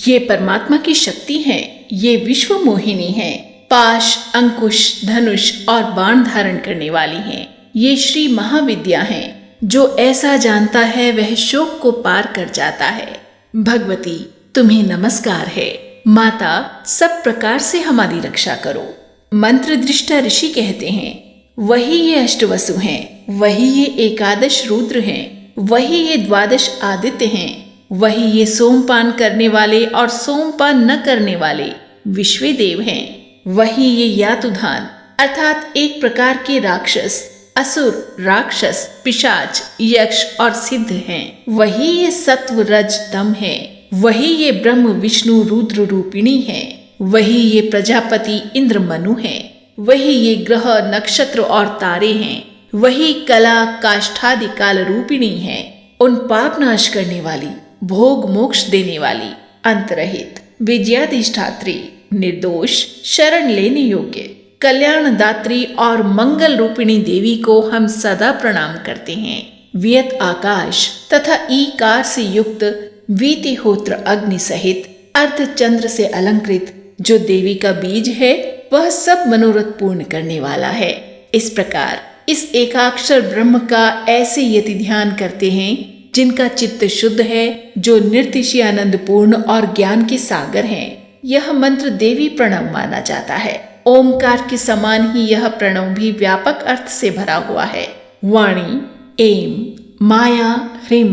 ये परमात्मा की शक्ति है। ये विश्व मोहिनी है। पाश, अंकुश, धनुष और बाण धारण करने वाली हैं। ये श्री महाविद्या हैं। जो ऐसा जानता है वह शोक को पार कर जाता है। भगवती तुम्हें नमस्कार है। माता सब प्रकार से हमारी रक्षा करो। मंत्र दृष्टा ऋषि कहते हैं वही ये अष्टवसु हैं, वही ये एकादश रुद्र हैं, वही ये द्वादश आदित्य हैं, वही ये सोमपान करने वाले और सोमपान न करने वाले विश्व देव हैं, वही ये यातुधान अर्थात एक प्रकार के राक्षस, असुर, राक्षस, पिशाच, यक्ष और सिद्ध हैं, वही ये सत्व रज तम है, वही ये ब्रह्म विष्णु रुद्र रूपिणी है, वही ये प्रजापति इंद्र मनु है, वही ये ग्रह नक्षत्र और तारे हैं, वही कला काष्ठादि काल रूपिणी है, उन पाप नाश करने वाली, भोग मोक्ष देने वाली, अंतरहित, विद्याधिष्ठात्री, निर्दोष, शरण लेने योग्य, कल्याण दात्री और मंगल रूपिणी देवी को हम सदा प्रणाम करते हैं। वियत आकाश तथा ईकार से युक्त वीतिहोत्र अग्नि सहित अर्ध चंद्र से अलंकृत जो देवी का बीज है वह सब मनोरथ पूर्ण करने वाला है। इस प्रकार इस एकाक्षर ब्रह्म का ऐसे यति ध्यान करते हैं जिनका चित्त शुद्ध है, जो निर्तिशयानंद पूर्ण और ज्ञान के सागर हैं। यह मंत्र देवी प्रणव माना जाता है। ओमकार के समान ही यह प्रणव भी व्यापक अर्थ से भरा हुआ है। वाणी, एम, माया, ह्रीम,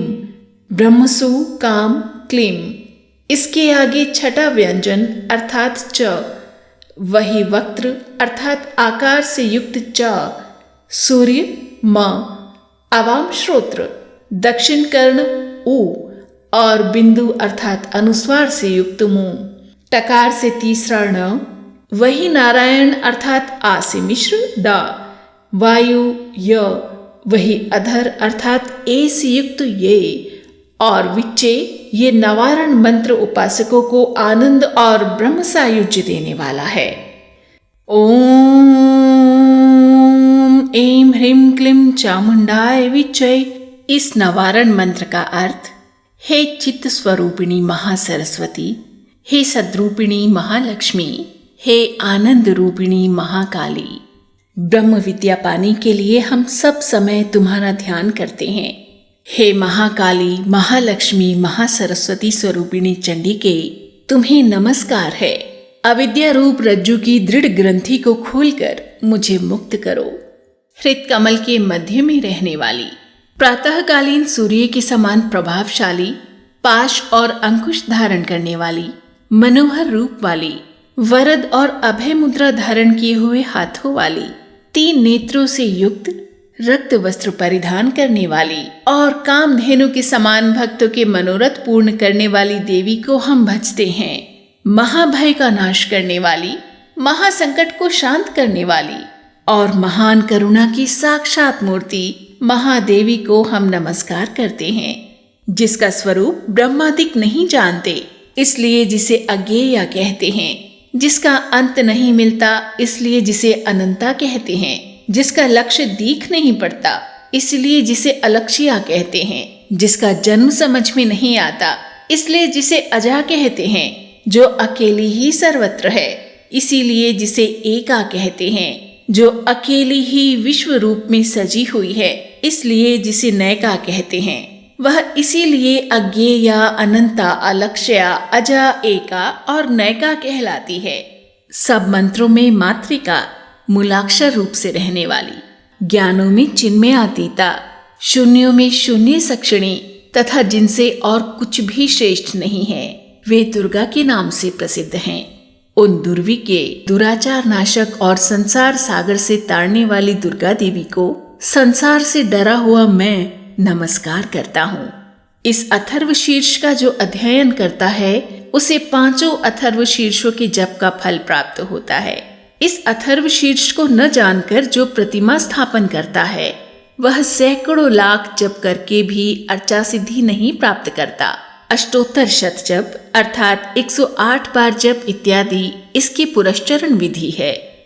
ब्रह्मसु, काम, क्लीम। इसके आगे छठा व्यंजन अर्थात च, वही वक्त्र अर्थात आकार से युक्त च, सूर्य म, अवाम श्रोत्र, दक्षिण कर्ण उ और बिंदु अर्थात अनुस्वार से युक्त मुंह। टकार से तीसरा ण, वही नारायण अर्थात आ से मिश्र ड, वायु य, वही अधर अर्थात ए से युक्त ये और विच्चे ये नवारण मंत्र उपासकों को आनंद और ब्रह्म सायुज्य देने वाला है। ओम ऐं ह्रीं क्लीं चामुंडाय विच्चे। इस नवारण मंत्र का अर्थ हे चित्त स्वरूपिणी महासरस्वती, हे सद्रूपिणी महालक्ष्मी, हे आनंद रूपिणी महाकाली। ब्रह्म विद्या पाने के लिए हम सब समय तुम्हारा ध्यान करते हैं। हे महाकाली, महालक्ष्मी, महासरस्वती स्वरूपिणी चंडिके, तुम्हें नमस्कार है। अविद्या रूप रज्जु की दृढ़ ग्रंथि को खोलकर मुझे मुक्त करो। हृत कमल के मध्य में रहने वाली, प्रातःकालीन सूर्य के समान प्रभावशाली, पाश और अंकुश धारण करने वाली, मनोहर रूप वाली, वरद और अभय मुद्रा धारण किए हुए हाथों वाली, 3 नेत्रों से युक्त, रक्त वस्त्र परिधान करने वाली और कामधेनु के समान भक्तों के मनोरथ पूर्ण करने वाली देवी को हम भजते हैं। महाभय का नाश करने वाली, महासंकट को शांत करने वाली और महान करुणा की साक्षात मूर्ति महादेवी को हम नमस्कार करते हैं, जिसका स्वरूप ब्रह्मादिक नहीं जानते इसलिए जिसे अज्ञेया कहते हैं, जिसका अंत नहीं मिलता इसलिए जिसे अनंता कहते हैं, जिसका लक्ष्य दीख नहीं पड़ता इसलिए जिसे अलक्ष्या कहते हैं, जिसका जन्म समझ में नहीं आता इसलिए जिसे अजा कहते हैं, जो अकेली ही सर्वत्र है इसीलिए जिसे एका कहते हैं, जो अकेली ही विश्व रूप में सजी हुई है इसलिए जिसे नैका कहते हैं। वह इसीलिए अज्ञेया, अनंता, अलक्ष्या, अजा, एका और नैका कहलाती है। सब मंत्रों में मातृका, मूलाक्षर रूप से रहने वाली, ज्ञानों में चिन्मयातीता, शून्यों में शून्य सक्षिणी तथा जिनसे और कुछ भी श्रेष्ठ नहीं है, वे दुर्गा के नाम से प्रसिद्ध हैं। उन दुर्वी के दुराचार नाशक और संसार सागर से ताड़ने वाली दुर्गा देवी को संसार से डरा हुआ मैं नमस्कार करता हूँ। इस अथर्व शीर्ष का जो अध्ययन करता है उसे 5 अथर्व शीर्षों के जप का फल प्राप्त होता है। इस अथर्व शीर्ष को न जानकर जो प्रतिमा स्थापन करता है वह सैकड़ों लाख जप करके भी अर्चा सिद्धि नहीं प्राप्त करता। अष्टोत्तर शत जप अर्थात 108 बार जप इत्यादि इसकी पुरस्चरण विधि है।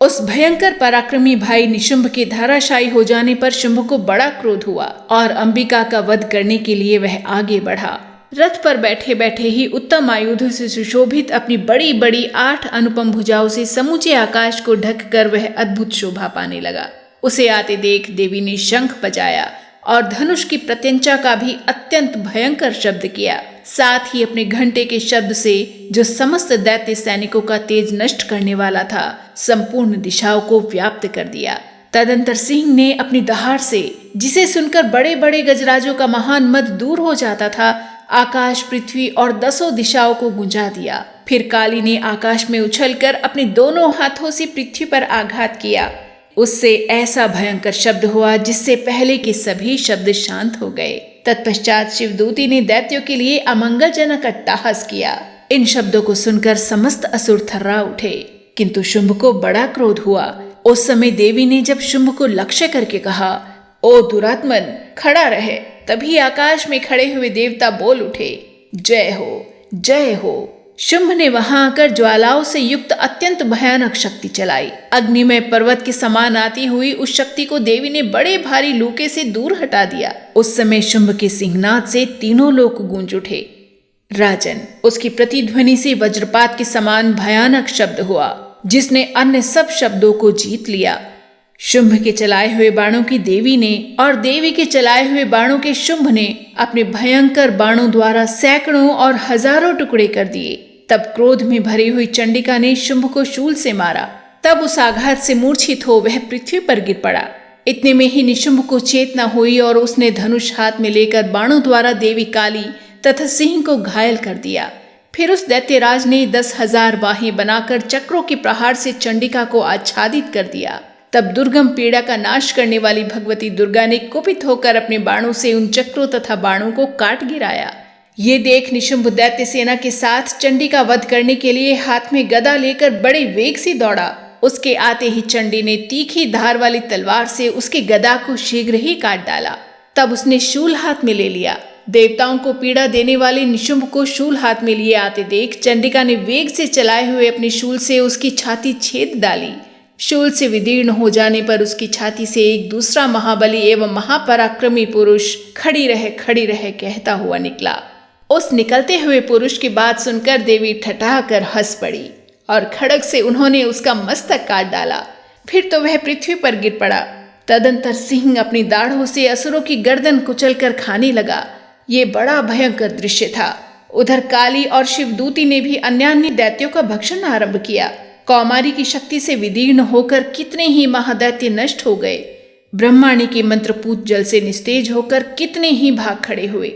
उस भयंकर पराक्रमी भाई निशुंभ के धराशायी हो जाने पर शुंभ को बड़ा क्रोध हुआ और अंबिका का वध करने के लिए वह आगे बढ़ा। रथ पर बैठे बैठे ही उत्तम आयुधों से सुशोभित अपनी बड़ी बड़ी 8 अनुपम भुजाओं से समूचे आकाश को ढककर वह अद्भुत शोभा पाने लगा। उसे आते देख देवी ने शंख बजाया और धनुष की प्रत्यंचा का भी अत्यंत भयंकर शब्द किया। साथ ही अपने घंटे के शब्द से, जो समस्त दैत्य सैनिकों का तेज नष्ट करने वाला था, संपूर्ण दिशाओं को व्याप्त कर दिया। तदंतर सिंह ने अपनी दहाड़ से, जिसे सुनकर बड़े बड़े गजराजों का महान मद दूर हो जाता था, आकाश, पृथ्वी और 10 दिशाओं को गुंजा दिया। फिर काली ने आकाश में उछलकर अपने दोनों हाथों से पृथ्वी पर आघात किया। उससे ऐसा भयंकर शब्द हुआ जिससे पहले के सभी शब्द शांत हो गए। तत्पश्चात शिवदूती ने दैत्यों के लिए अमंगलजनक अट्टहास किया। इन शब्दों को सुनकर समस्त असुर थर्रा उठे, किंतु शुंभ को बड़ा क्रोध हुआ। उस समय देवी ने जब शुंभ को लक्ष्य करके कहा, ओ दुरात्मन, खड़ा रहे, तभी आकाश में खड़े हुए देवता बोल उठे, जय हो, जय हो। शुंभ ने वहां आकर ज्वालाओं से युक्त अत्यंत भयानक शक्ति चलाई। अग्निमय पर्वत के समान आती हुई उस शक्ति को देवी ने बड़े भारी लूके से दूर हटा दिया। उस समय शुंभ के सिंहनाद से तीनों लोक गूंज उठे। राजन, उसकी प्रतिध्वनि से वज्रपात के समान भयानक शब्द हुआ, जिसने अन्य सब शब्दों को जीत लिया। शुंभ के चलाए हुए बाणों की देवी ने और देवी के चलाए हुए बाणों के शुंभ ने अपने भयंकर बाणों द्वारा सैकड़ों और हजारों टुकड़े कर दिए। तब क्रोध में भरी हुई चंडिका ने शुंभ को शूल से मारा। तब उस आघात से मूर्छित हो वह पृथ्वी पर गिर पड़ा। इतने में ही निशुंभ को चेतना हुई और उसने धनुष हाथ में लेकर बाणों द्वारा देवी काली तथा सिंह को घायल कर दिया। फिर उस दैत्यराज ने 10,000 बाहें बनाकर चक्रों के प्रहार से चंडिका को आच्छादित कर दिया। तब दुर्गम पीड़ा का नाश करने वाली भगवती दुर्गा ने कुपित होकर अपने बाणों से उन चक्रों तथा बाणों को काट गिराया। ये देख निशुंभ दैत्य सेना के साथ चंडी का वध करने के लिए हाथ में गदा लेकर बड़े वेग से दौड़ा। उसके आते ही चंडी ने तीखी धार वाली तलवार से उसके गदा को शीघ्र ही काट डाला। तब उसने शूल हाथ में ले लिया। देवताओं को पीड़ा देने वाले निशुंभ को शूल हाथ में लिए आते देख चंडिका ने वेग से चलाए हुए अपने शूल से उसकी छाती छेद डाली। शूल से विदीर्ण हो जाने पर उसकी छाती से एक दूसरा महाबली एवं महापराक्रमी पुरुष खड़ी रहे कहता हुआ निकला। उस निकलते हुए पुरुष की बात सुनकर देवी ठठाकर हंस पड़ी और खड्ग से उन्होंने उसका मस्तक काट डाला। फिर तो वह पृथ्वी पर गिर पड़ा। तदंतर सिंह अपनी दाढ़ों से असुरों की गर्दन कुचलकर खाने लगा। ये बड़ा भयंकर दृश्य था। उधर काली और शिवदूती ने भी अन्यान्य दैत्यों का भक्षण आरंभ किया। कौमारी की शक्ति से विदीर्ण होकर कितने ही महादैत्य नष्ट हो गए। ब्रह्माणी के मंत्रपूत जल से निस्तेज होकर कितने ही भाग खड़े हुए।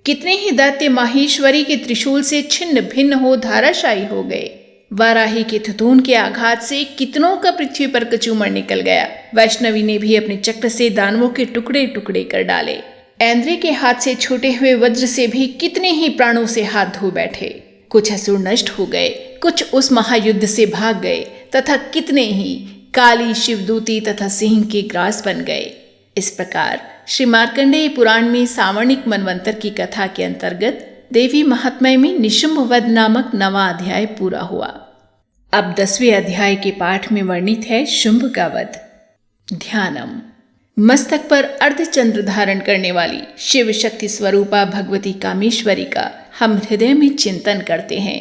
कितने ही दैत्य माहेश्वरी के त्रिशूल से छिन्न भिन्न हो धाराशायी हो गए। वाराही के थथून के आघात से कितनों का पृथ्वी पर कचूमर निकल गया। वैष्णवी ने भी अपने चक्र से दानवों के टुकड़े टुकड़े कर डाले। ऐन्द्री के हाथ से छूटे हुए वज्र से भी कितने ही प्राणों से हाथ धो बैठे। कुछ असुर नष्ट हो गए, कुछ उस महायुद्ध से भाग गए तथा कितने ही काली, शिवदूती तथा सिंह के ग्रास बन गए। इस प्रकार श्री मार्कंडेय पुराण में सावर्णिक मनवंतर की कथा के अंतर्गत देवी महात्म्य में निशुंभ वध नामक 9वां अध्याय पूरा हुआ। अब 10वें अध्याय के पाठ में वर्णित है शुंभ का वध। ध्यानम। मस्तक पर अर्धचंद्र धारण करने वाली शिव शक्ति स्वरूपा भगवती कामेश्वरी का हम हृदय में चिंतन करते हैं।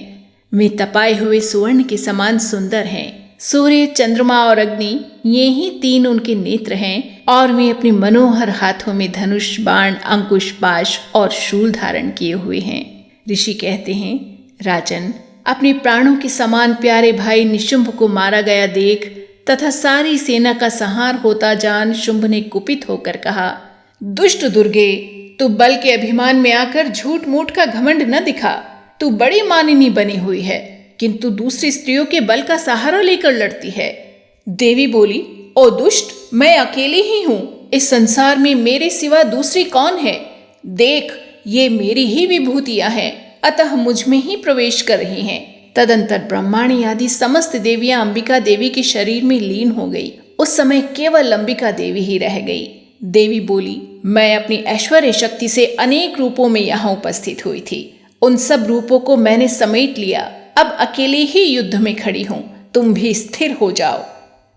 वे तपाए हुए सुवर्ण के समान सुंदर हैं। सूर्य, चंद्रमा और अग्नि, ये ही 3 उनके नेत्र हैं और वे अपने मनोहर हाथों में धनुष, बाण, अंकुश, पाश और शूल धारण किए हुए हैं। ऋषि कहते हैं, राजन, अपने प्राणों के समान प्यारे भाई निशुंभ को मारा गया देख तथा सारी सेना का संहार होता जान शुंभ ने कुपित होकर कहा, दुष्ट दुर्गे, तू बल के अभिमान में आकर झूठ मूठ का घमंड न दिखा। तू बड़ी मानिनी बनी हुई है, किंतु दूसरी स्त्रियों के बल का सहारा लेकर लड़ती है। देवी बोली, ओ दुष्ट, मैं अकेली ही हूँ। इस संसार में मेरे सिवा दूसरी कौन है? देख, ये मेरी ही विभूतियां हैं, अतः मुझ में ही प्रवेश कर रही हैं। तदंतर ब्रह्माणी आदि समस्त देवियां अंबिका देवी के शरीर में लीन हो गई। उस समय केवल अंबिका देवी ही रह गई। देवी बोली, मैं अपनी ऐश्वर्य शक्ति से अनेक रूपों में यहाँ उपस्थित हुई थी। उन सब रूपों को मैंने समेट लिया। अब अकेले ही युद्ध में खड़ी हूँ, तुम भी स्थिर हो जाओ।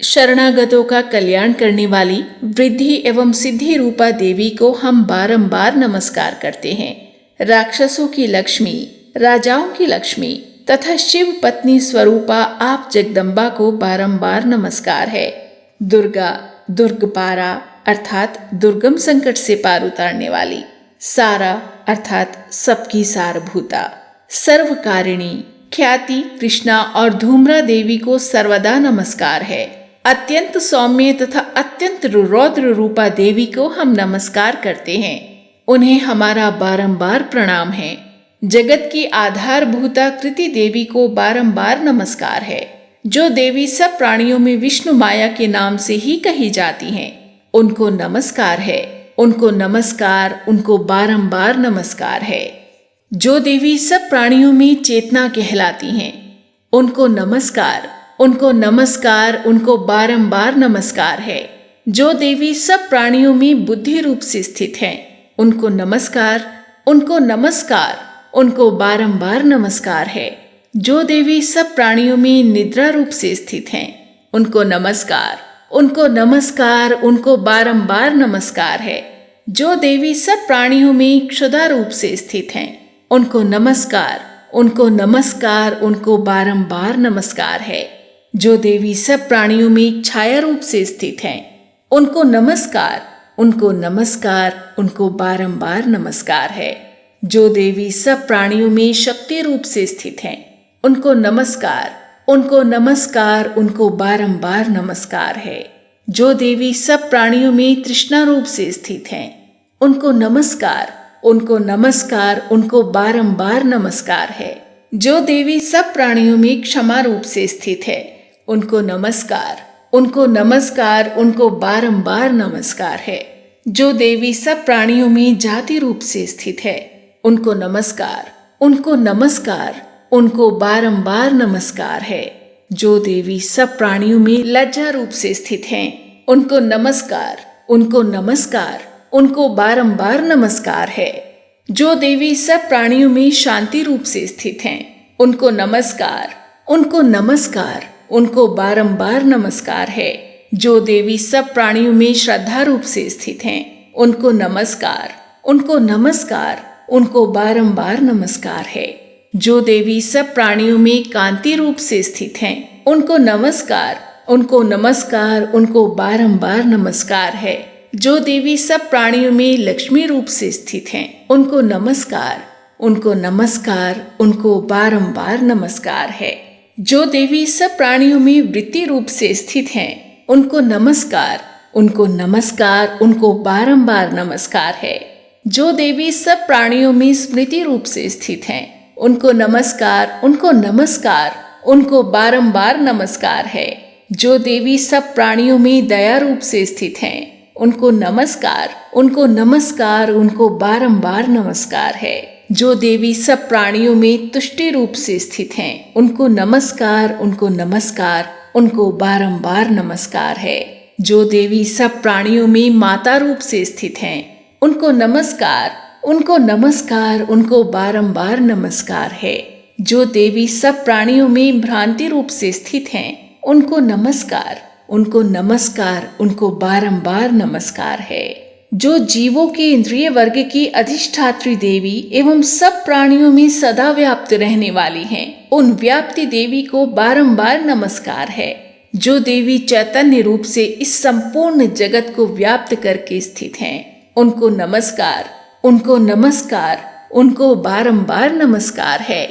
शरणागतों का कल्याण करने वाली वृद्धि एवं सिद्धि रूपा देवी को हम बारंबार नमस्कार करते हैं। राक्षसों की लक्ष्मी, राजाओं की लक्ष्मी तथा शिव पत्नी स्वरूपा आप जगदम्बा को बारंबार नमस्कार है। दुर्गा, दुर्गपारा अर्थात दुर्गम संकट से पार उतारने वाली, सारा अर्थात सबकी सारभूता, सर्वकारिणी ख्याति कृष्णा और धूम्रा देवी को सर्वदा नमस्कार है। अत्यंत सौम्य तथा अत्यंत रौद्र रूपा देवी को हम नमस्कार करते हैं। उन्हें हमारा बारंबार प्रणाम है। जगत की आधारभूता कृति देवी को बारंबार नमस्कार है। जो देवी सब प्राणियों में विष्णु माया के नाम से ही कही जाती हैं, उनको नमस्कार है। उनको नमस्कार, उनको बारंबार नमस्कार है। जो देवी सब प्राणियों में चेतना कहलाती हैं, उनको नमस्कार, उनको नमस्कार, उनको बारंबार नमस्कार है। जो देवी सब प्राणियों में बुद्धि रूप से स्थित हैं, उनको नमस्कार, उनको नमस्कार, उनको बारंबार नमस्कार है। जो देवी सब प्राणियों में निद्रा रूप से स्थित हैं, उनको नमस्कार, उनको नमस्कार, उनको बारंबार नमस्कार है। जो देवी सब प्राणियों में क्षुधा रूप से स्थित हैं, उनको नमस्कार, उनको नमस्कार, उनको बारंबार नमस्कार है। जो देवी सब प्राणियों में छाया रूप से स्थित हैं, उनको नमस्कार, उनको नमस्कार, उनको बारंबार नमस्कार है। जो देवी सब प्राणियों में शक्ति रूप से स्थित हैं, उनको नमस्कार, उनको नमस्कार, उनको बारंबार नमस्कार है। जो देवी सब प्राणियों में तृष्णा रूप से स्थित हैं, उनको नमस्कार, उनको नमस्कार, उनको बारंबार नमस्कार है। जो देवी सब प्राणियों में क्षमा रूप से स्थित है, उनको नमस्कार, उनको नमस्कार, उनको बारंबार नमस्कार है। जो देवी सब प्राणियों में जाति रूप से स्थित है, उनको नमस्कार, उनको नमस्कार, उनको बारंबार नमस्कार है। जो देवी सब प्राणियों में लज्जा रूप से स्थित हैं, उनको नमस्कार, उनको नमस्कार, उनको बारंबार नमस्कार है। जो देवी सब प्राणियों में शांति रूप से स्थित हैं, उनको नमस्कार, उनको नमस्कार, उनको बारंबार नमस्कार है। जो देवी सब प्राणियों में श्रद्धा रूप से स्थित हैं, उनको नमस्कार, उनको नमस्कार, उनको बारंबार नमस्कार है। जो देवी सब प्राणियों में कांति रूप से स्थित हैं, उनको नमस्कार, उनको नमस्कार, उनको बारंबार नमस्कार है। जो देवी सब प्राणियों में लक्ष्मी रूप से स्थित हैं, उनको नमस्कार, उनको नमस्कार, उनको बारंबार नमस्कार है। जो देवी सब प्राणियों में वृत्ति रूप से स्थित हैं, उनको नमस्कार, उनको नमस्कार, उनको बारंबार नमस्कार है। जो देवी सब प्राणियों में स्मृति रूप से स्थित हैं, उनको नमस्कार, उनको नमस्कार, उनको बारंबार नमस्कार है। जो देवी सब प्राणियों में दया रूप से स्थित हैं, उनको नमस्कार, उनको नमस्कार, उनको बारंबार नमस्कार है। जो देवी सब प्राणियों में तुष्टि रूप से स्थित हैं, उनको नमस्कार, उनको नमस्कार, उनको बारंबार नमस्कार है। जो देवी सब प्राणियों में माता रूप से स्थित हैं, उनको नमस्कार, उनको नमस्कार, उनको बारंबार नमस्कार है। जो देवी सब प्राणियों में भ्रांति रूप से स्थित हैं, उनको नमस्कार, उनको नमस्कार, उनको बारंबार नमस्कार है। जो जीवों के इंद्रिय वर्ग की अधिष्ठात्री देवी एवं सब प्राणियों में सदा व्याप्त रहने वाली हैं, उन व्याप्ति देवी को बारंबार नमस्कार है। जो देवी चैतन्य रूप से इस संपूर्ण जगत को व्याप्त करके स्थित हैं, उनको नमस्कार, उनको नमस्कार, उनको बारंबार नमस्कार है।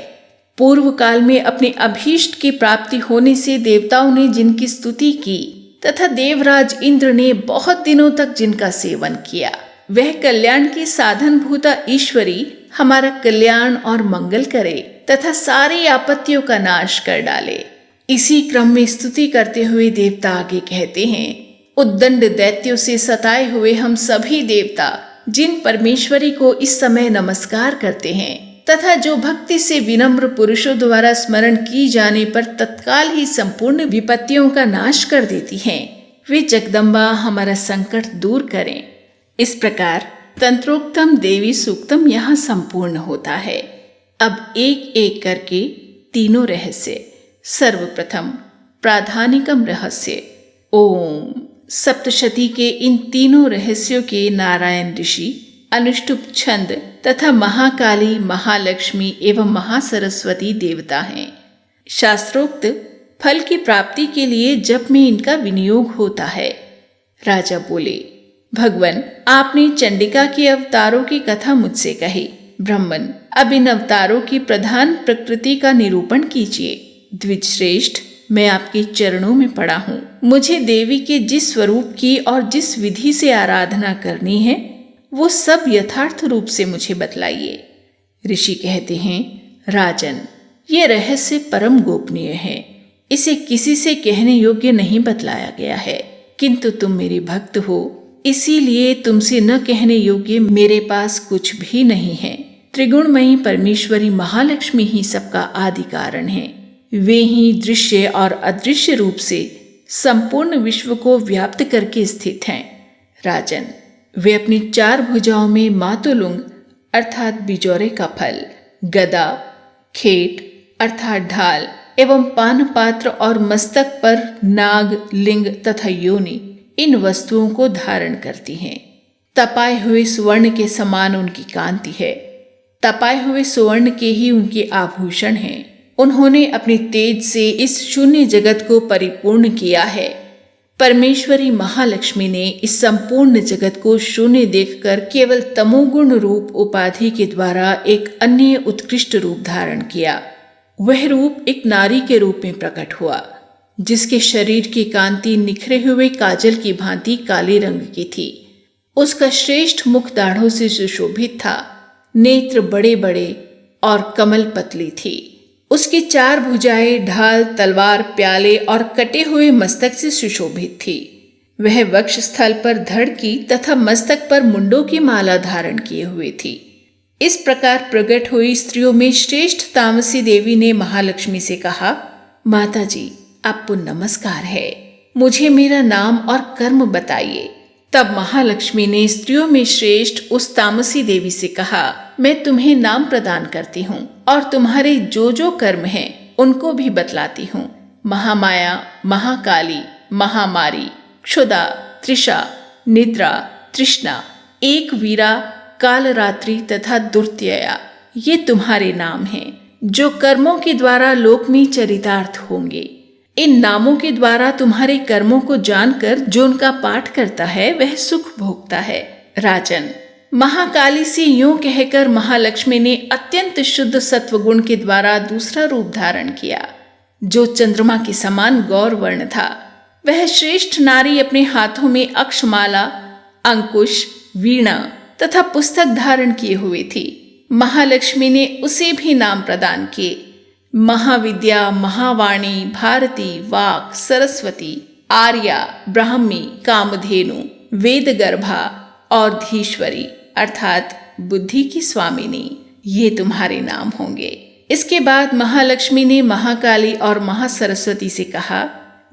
पूर्व काल में अपने अभीष्ट की प्राप्ति होने से देवताओं ने जिनकी स्तुति की तथा देवराज इंद्र ने बहुत दिनों तक जिनका सेवन किया, वह कल्याण की साधन भूता ईश्वरी हमारा कल्याण और मंगल करे तथा सारी आपत्तियों का नाश कर डाले। इसी क्रम में स्तुति करते हुए देवता आगे कहते हैं, उद्दंड दैत्यों से सताए हुए हम सभी देवता जिन परमेश्वरी को इस समय नमस्कार करते हैं तथा जो भक्ति से विनम्र पुरुषों द्वारा स्मरण की जाने पर तत्काल ही संपूर्ण विपत्तियों का नाश कर देती हैं, वे जगदम्बा हमारा संकट दूर करें। इस प्रकार तंत्रोक्तम देवी सूक्तम यहाँ संपूर्ण होता है। अब एक एक करके तीनों रहस्य। सर्वप्रथम प्राधानिकम रहस्य। ओम। सप्तशती के इन तीनों रहस्यों के नारायण ऋषि, अनुष्टुप छंद तथा महाकाली, महालक्ष्मी एवं महासरस्वती देवता हैं। शास्त्रोक्त फल की प्राप्ति के लिए जप में इनका विनियोग होता है। राजा बोले, भगवान, आपने चंडिका के अवतारों की कथा मुझसे कही। ब्राह्मण, अब इन अवतारों की प्रधान प्रकृति का निरूपण कीजिए। द्विज श्रेष्ठ, मैं आपके चरणों में पड़ा हूँ। मुझे देवी के जिस स्वरूप की और जिस विधि से आराधना करनी है वो सब यथार्थ रूप से मुझे बतलाइए। ऋषि कहते हैं, राजन, ये रहस्य परम गोपनीय है। इसे किसी से कहने योग्य नहीं बतलाया गया है, किंतु तुम मेरे भक्त हो, इसीलिए तुमसे न कहने योग्य मेरे पास कुछ भी नहीं है। त्रिगुणमयी परमेश्वरी महालक्ष्मी ही सबका आदि कारण है। वे ही दृश्य और अदृश्य रूप से संपूर्ण विश्व को व्याप्त करके स्थित हैं। राजन, वे अपनी 4 भुजाओं में मातुलुंग अर्थात बिजौरे का फल, गदा, खेट अर्थात ढाल एवं पान पात्र और मस्तक पर नाग, लिंग तथा योनि, इन वस्तुओं को धारण करती हैं। तपाए हुए सुवर्ण के समान उनकी कांति है। तपाए हुए सुवर्ण के ही उनके आभूषण हैं। उन्होंने अपने तेज से इस शून्य जगत को परिपूर्ण किया है। परमेश्वरी महालक्ष्मी ने इस संपूर्ण जगत को शून्य देखकर केवल तमोगुण रूप उपाधि के द्वारा एक अन्य उत्कृष्ट रूप धारण किया। वह रूप एक नारी के रूप में प्रकट हुआ, जिसके शरीर की कांति निखरे हुए काजल की भांति काले रंग की थी। उसका श्रेष्ठ मुख दाढ़ों से सुशोभित था। नेत्र बड़े बड़े और कमल पतली थी। उसकी 4 भुजाएं ढाल, तलवार, प्याले और कटे हुए मस्तक से सुशोभित थी। वह वक्ष स्थल पर धड़ की तथा मस्तक पर मुंडों की माला धारण किए हुए थी। इस प्रकार प्रकट हुई स्त्रियों में श्रेष्ठ तामसी देवी ने महालक्ष्मी से कहा, माता जी, आपको नमस्कार है। मुझे मेरा नाम और कर्म बताइए। तब महालक्ष्मी ने स्त्रियों में श्रेष्ठ उस तामसी देवी से कहा, मैं तुम्हें नाम प्रदान करती हूँ और तुम्हारे जो जो कर्म हैं उनको भी बतलाती हूँ। महामाया, महाकाली, महामारी, क्षुधा, त्रिषा, निद्रा, तृष्णा, एक वीरा, कालरात्रि तथा दुर्त्यया, ये तुम्हारे नाम हैं, जो कर्मों के द्वारा लोक में चरितार्थ होंगे। इन नामों के द्वारा तुम्हारे कर्मों को जानकर जो उनका पाठ करता है वह सुख भोगता है। राजन, महाकाली से यूं कहकर महालक्ष्मी ने अत्यंत शुद्ध सत्वगुण के द्वारा दूसरा रूप धारण किया, जो चंद्रमा के समान गौर वर्ण था। वह श्रेष्ठ नारी अपने हाथों में अक्षमाला, अंकुश, वीणा तथा पुस्तक धारण किए हुए थी। महालक्ष्मी ने उसे भी नाम प्रदान किए। महाविद्या, महावाणी, भारती, वाक, सरस्वती, आर्या, ब्राह्मी, कामधेनु, वेदगर्भा और धीश्वरी अर्थात बुद्धि की स्वामिनी, ये तुम्हारे नाम होंगे। इसके बाद महालक्ष्मी ने महाकाली और महासरस्वती से कहा,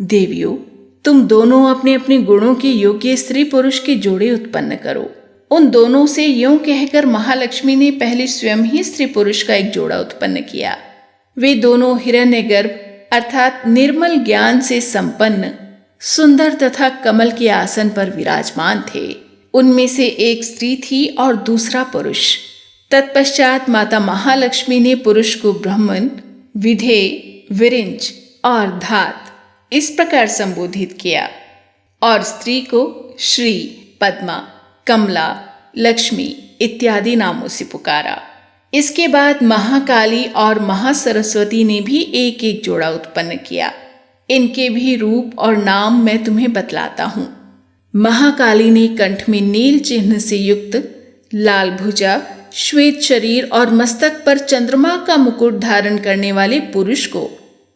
देवियों, तुम दोनों अपने अपने गुणों के योग्य स्त्री पुरुष के जोड़े उत्पन्न करो। उन दोनों से यूं कहकर महालक्ष्मी ने पहले स्वयं ही स्त्री पुरुष का एक जोड़ा उत्पन्न किया। वे दोनों हिरण्यगर्भ अर्थात निर्मल ज्ञान से संपन्न, सुंदर तथा कमल के आसन पर विराजमान थे। उनमें से एक स्त्री थी और दूसरा पुरुष। तत्पश्चात माता महालक्ष्मी ने पुरुष को ब्राह्मण, विधेय, विरिंच और धात इस प्रकार संबोधित किया और स्त्री को श्री, पद्मा, कमला, लक्ष्मी इत्यादि नामों से पुकारा। इसके बाद महाकाली और महासरस्वती ने भी एक एक जोड़ा उत्पन्न किया। इनके भी रूप और नाम मैं तुम्हें बतलाता हूँ। महाकाली ने कंठ में नील चिन्ह से युक्त लाल भुजा, श्वेत शरीर और मस्तक पर चंद्रमा का मुकुट धारण करने वाले पुरुष को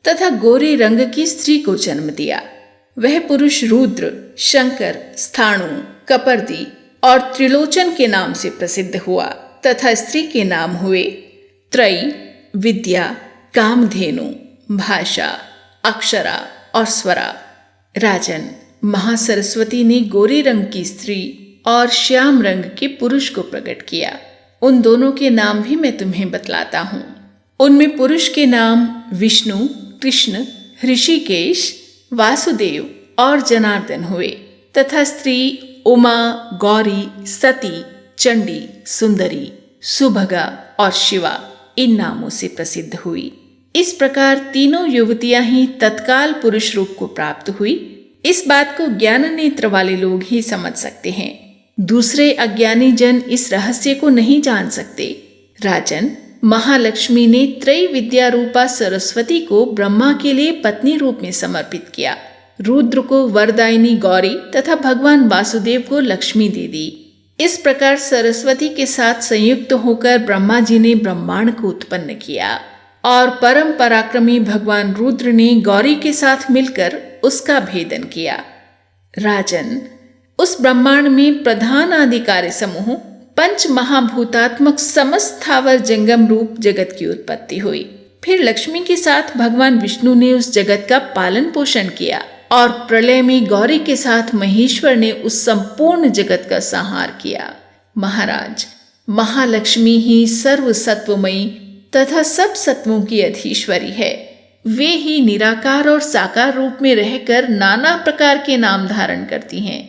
तथा गोरे रंग की स्त्री को जन्म दिया। वह पुरुष रुद्र, शंकर, स्थाणु, कपर्दी और त्रिलोचन के नाम से प्रसिद्ध हुआ तथा स्त्री के नाम हुए त्रयी, विद्या, कामधेनु, भाषा, अक्षरा और स्वरा। राजन, महासरस्वती ने गोरे रंग की स्त्री और श्याम रंग के पुरुष को प्रकट किया। उन दोनों के नाम भी मैं तुम्हें बतलाता हूँ। उनमें पुरुष के नाम विष्णु, कृष्ण, ऋषिकेश, वासुदेव, और जनार्दन हुए तथा स्त्री उमा, गौरी, सती, चंडी, सुंदरी, सुभगा और शिवा इन नामों से प्रसिद्ध हुई। इस प्रकार तीनों युवतियां ही तत्काल पुरुष रूप को प्राप्त हुई। इस बात को ज्ञान नेत्र वाले लोग ही समझ सकते हैं, दूसरे अज्ञानी जन इस रहस्य को नहीं जान सकते। राजन, महालक्ष्मी ने त्रय विद्या रूपा सरस्वती को ब्रह्मा के लिए पत्नी रूप में समर्पित किया, रुद्र को वरदायिनी गौरी तथा भगवान वासुदेव को लक्ष्मी दे दी। इस प्रकार सरस्वती के साथ संयुक्त होकर ब्रह्मा जी ने ब्रह्मांड को उत्पन्न किया और परम पराक्रमी भगवान रुद्र ने गौरी के साथ मिलकर उसका भेदन किया। राजन, उस ब्रह्मांड में प्रधान आदि कार्य समूह पंच महाभूतात्मक समस्त स्थावर जंगम रूप जगत की उत्पत्ति हुई। फिर लक्ष्मी के साथ भगवान विष्णु ने उस जगत का पालन पोषण किया और प्रलय में गौरी के साथ महेश्वर ने उस संपूर्ण जगत का संहार किया। महाराज, महालक्ष्मी ही सर्व सत्वमयी तथा सब सत्वों की अधीश्वरी है। वे ही निराकार और साकार रूप में रहकर नाना प्रकार के नाम धारण करती हैं।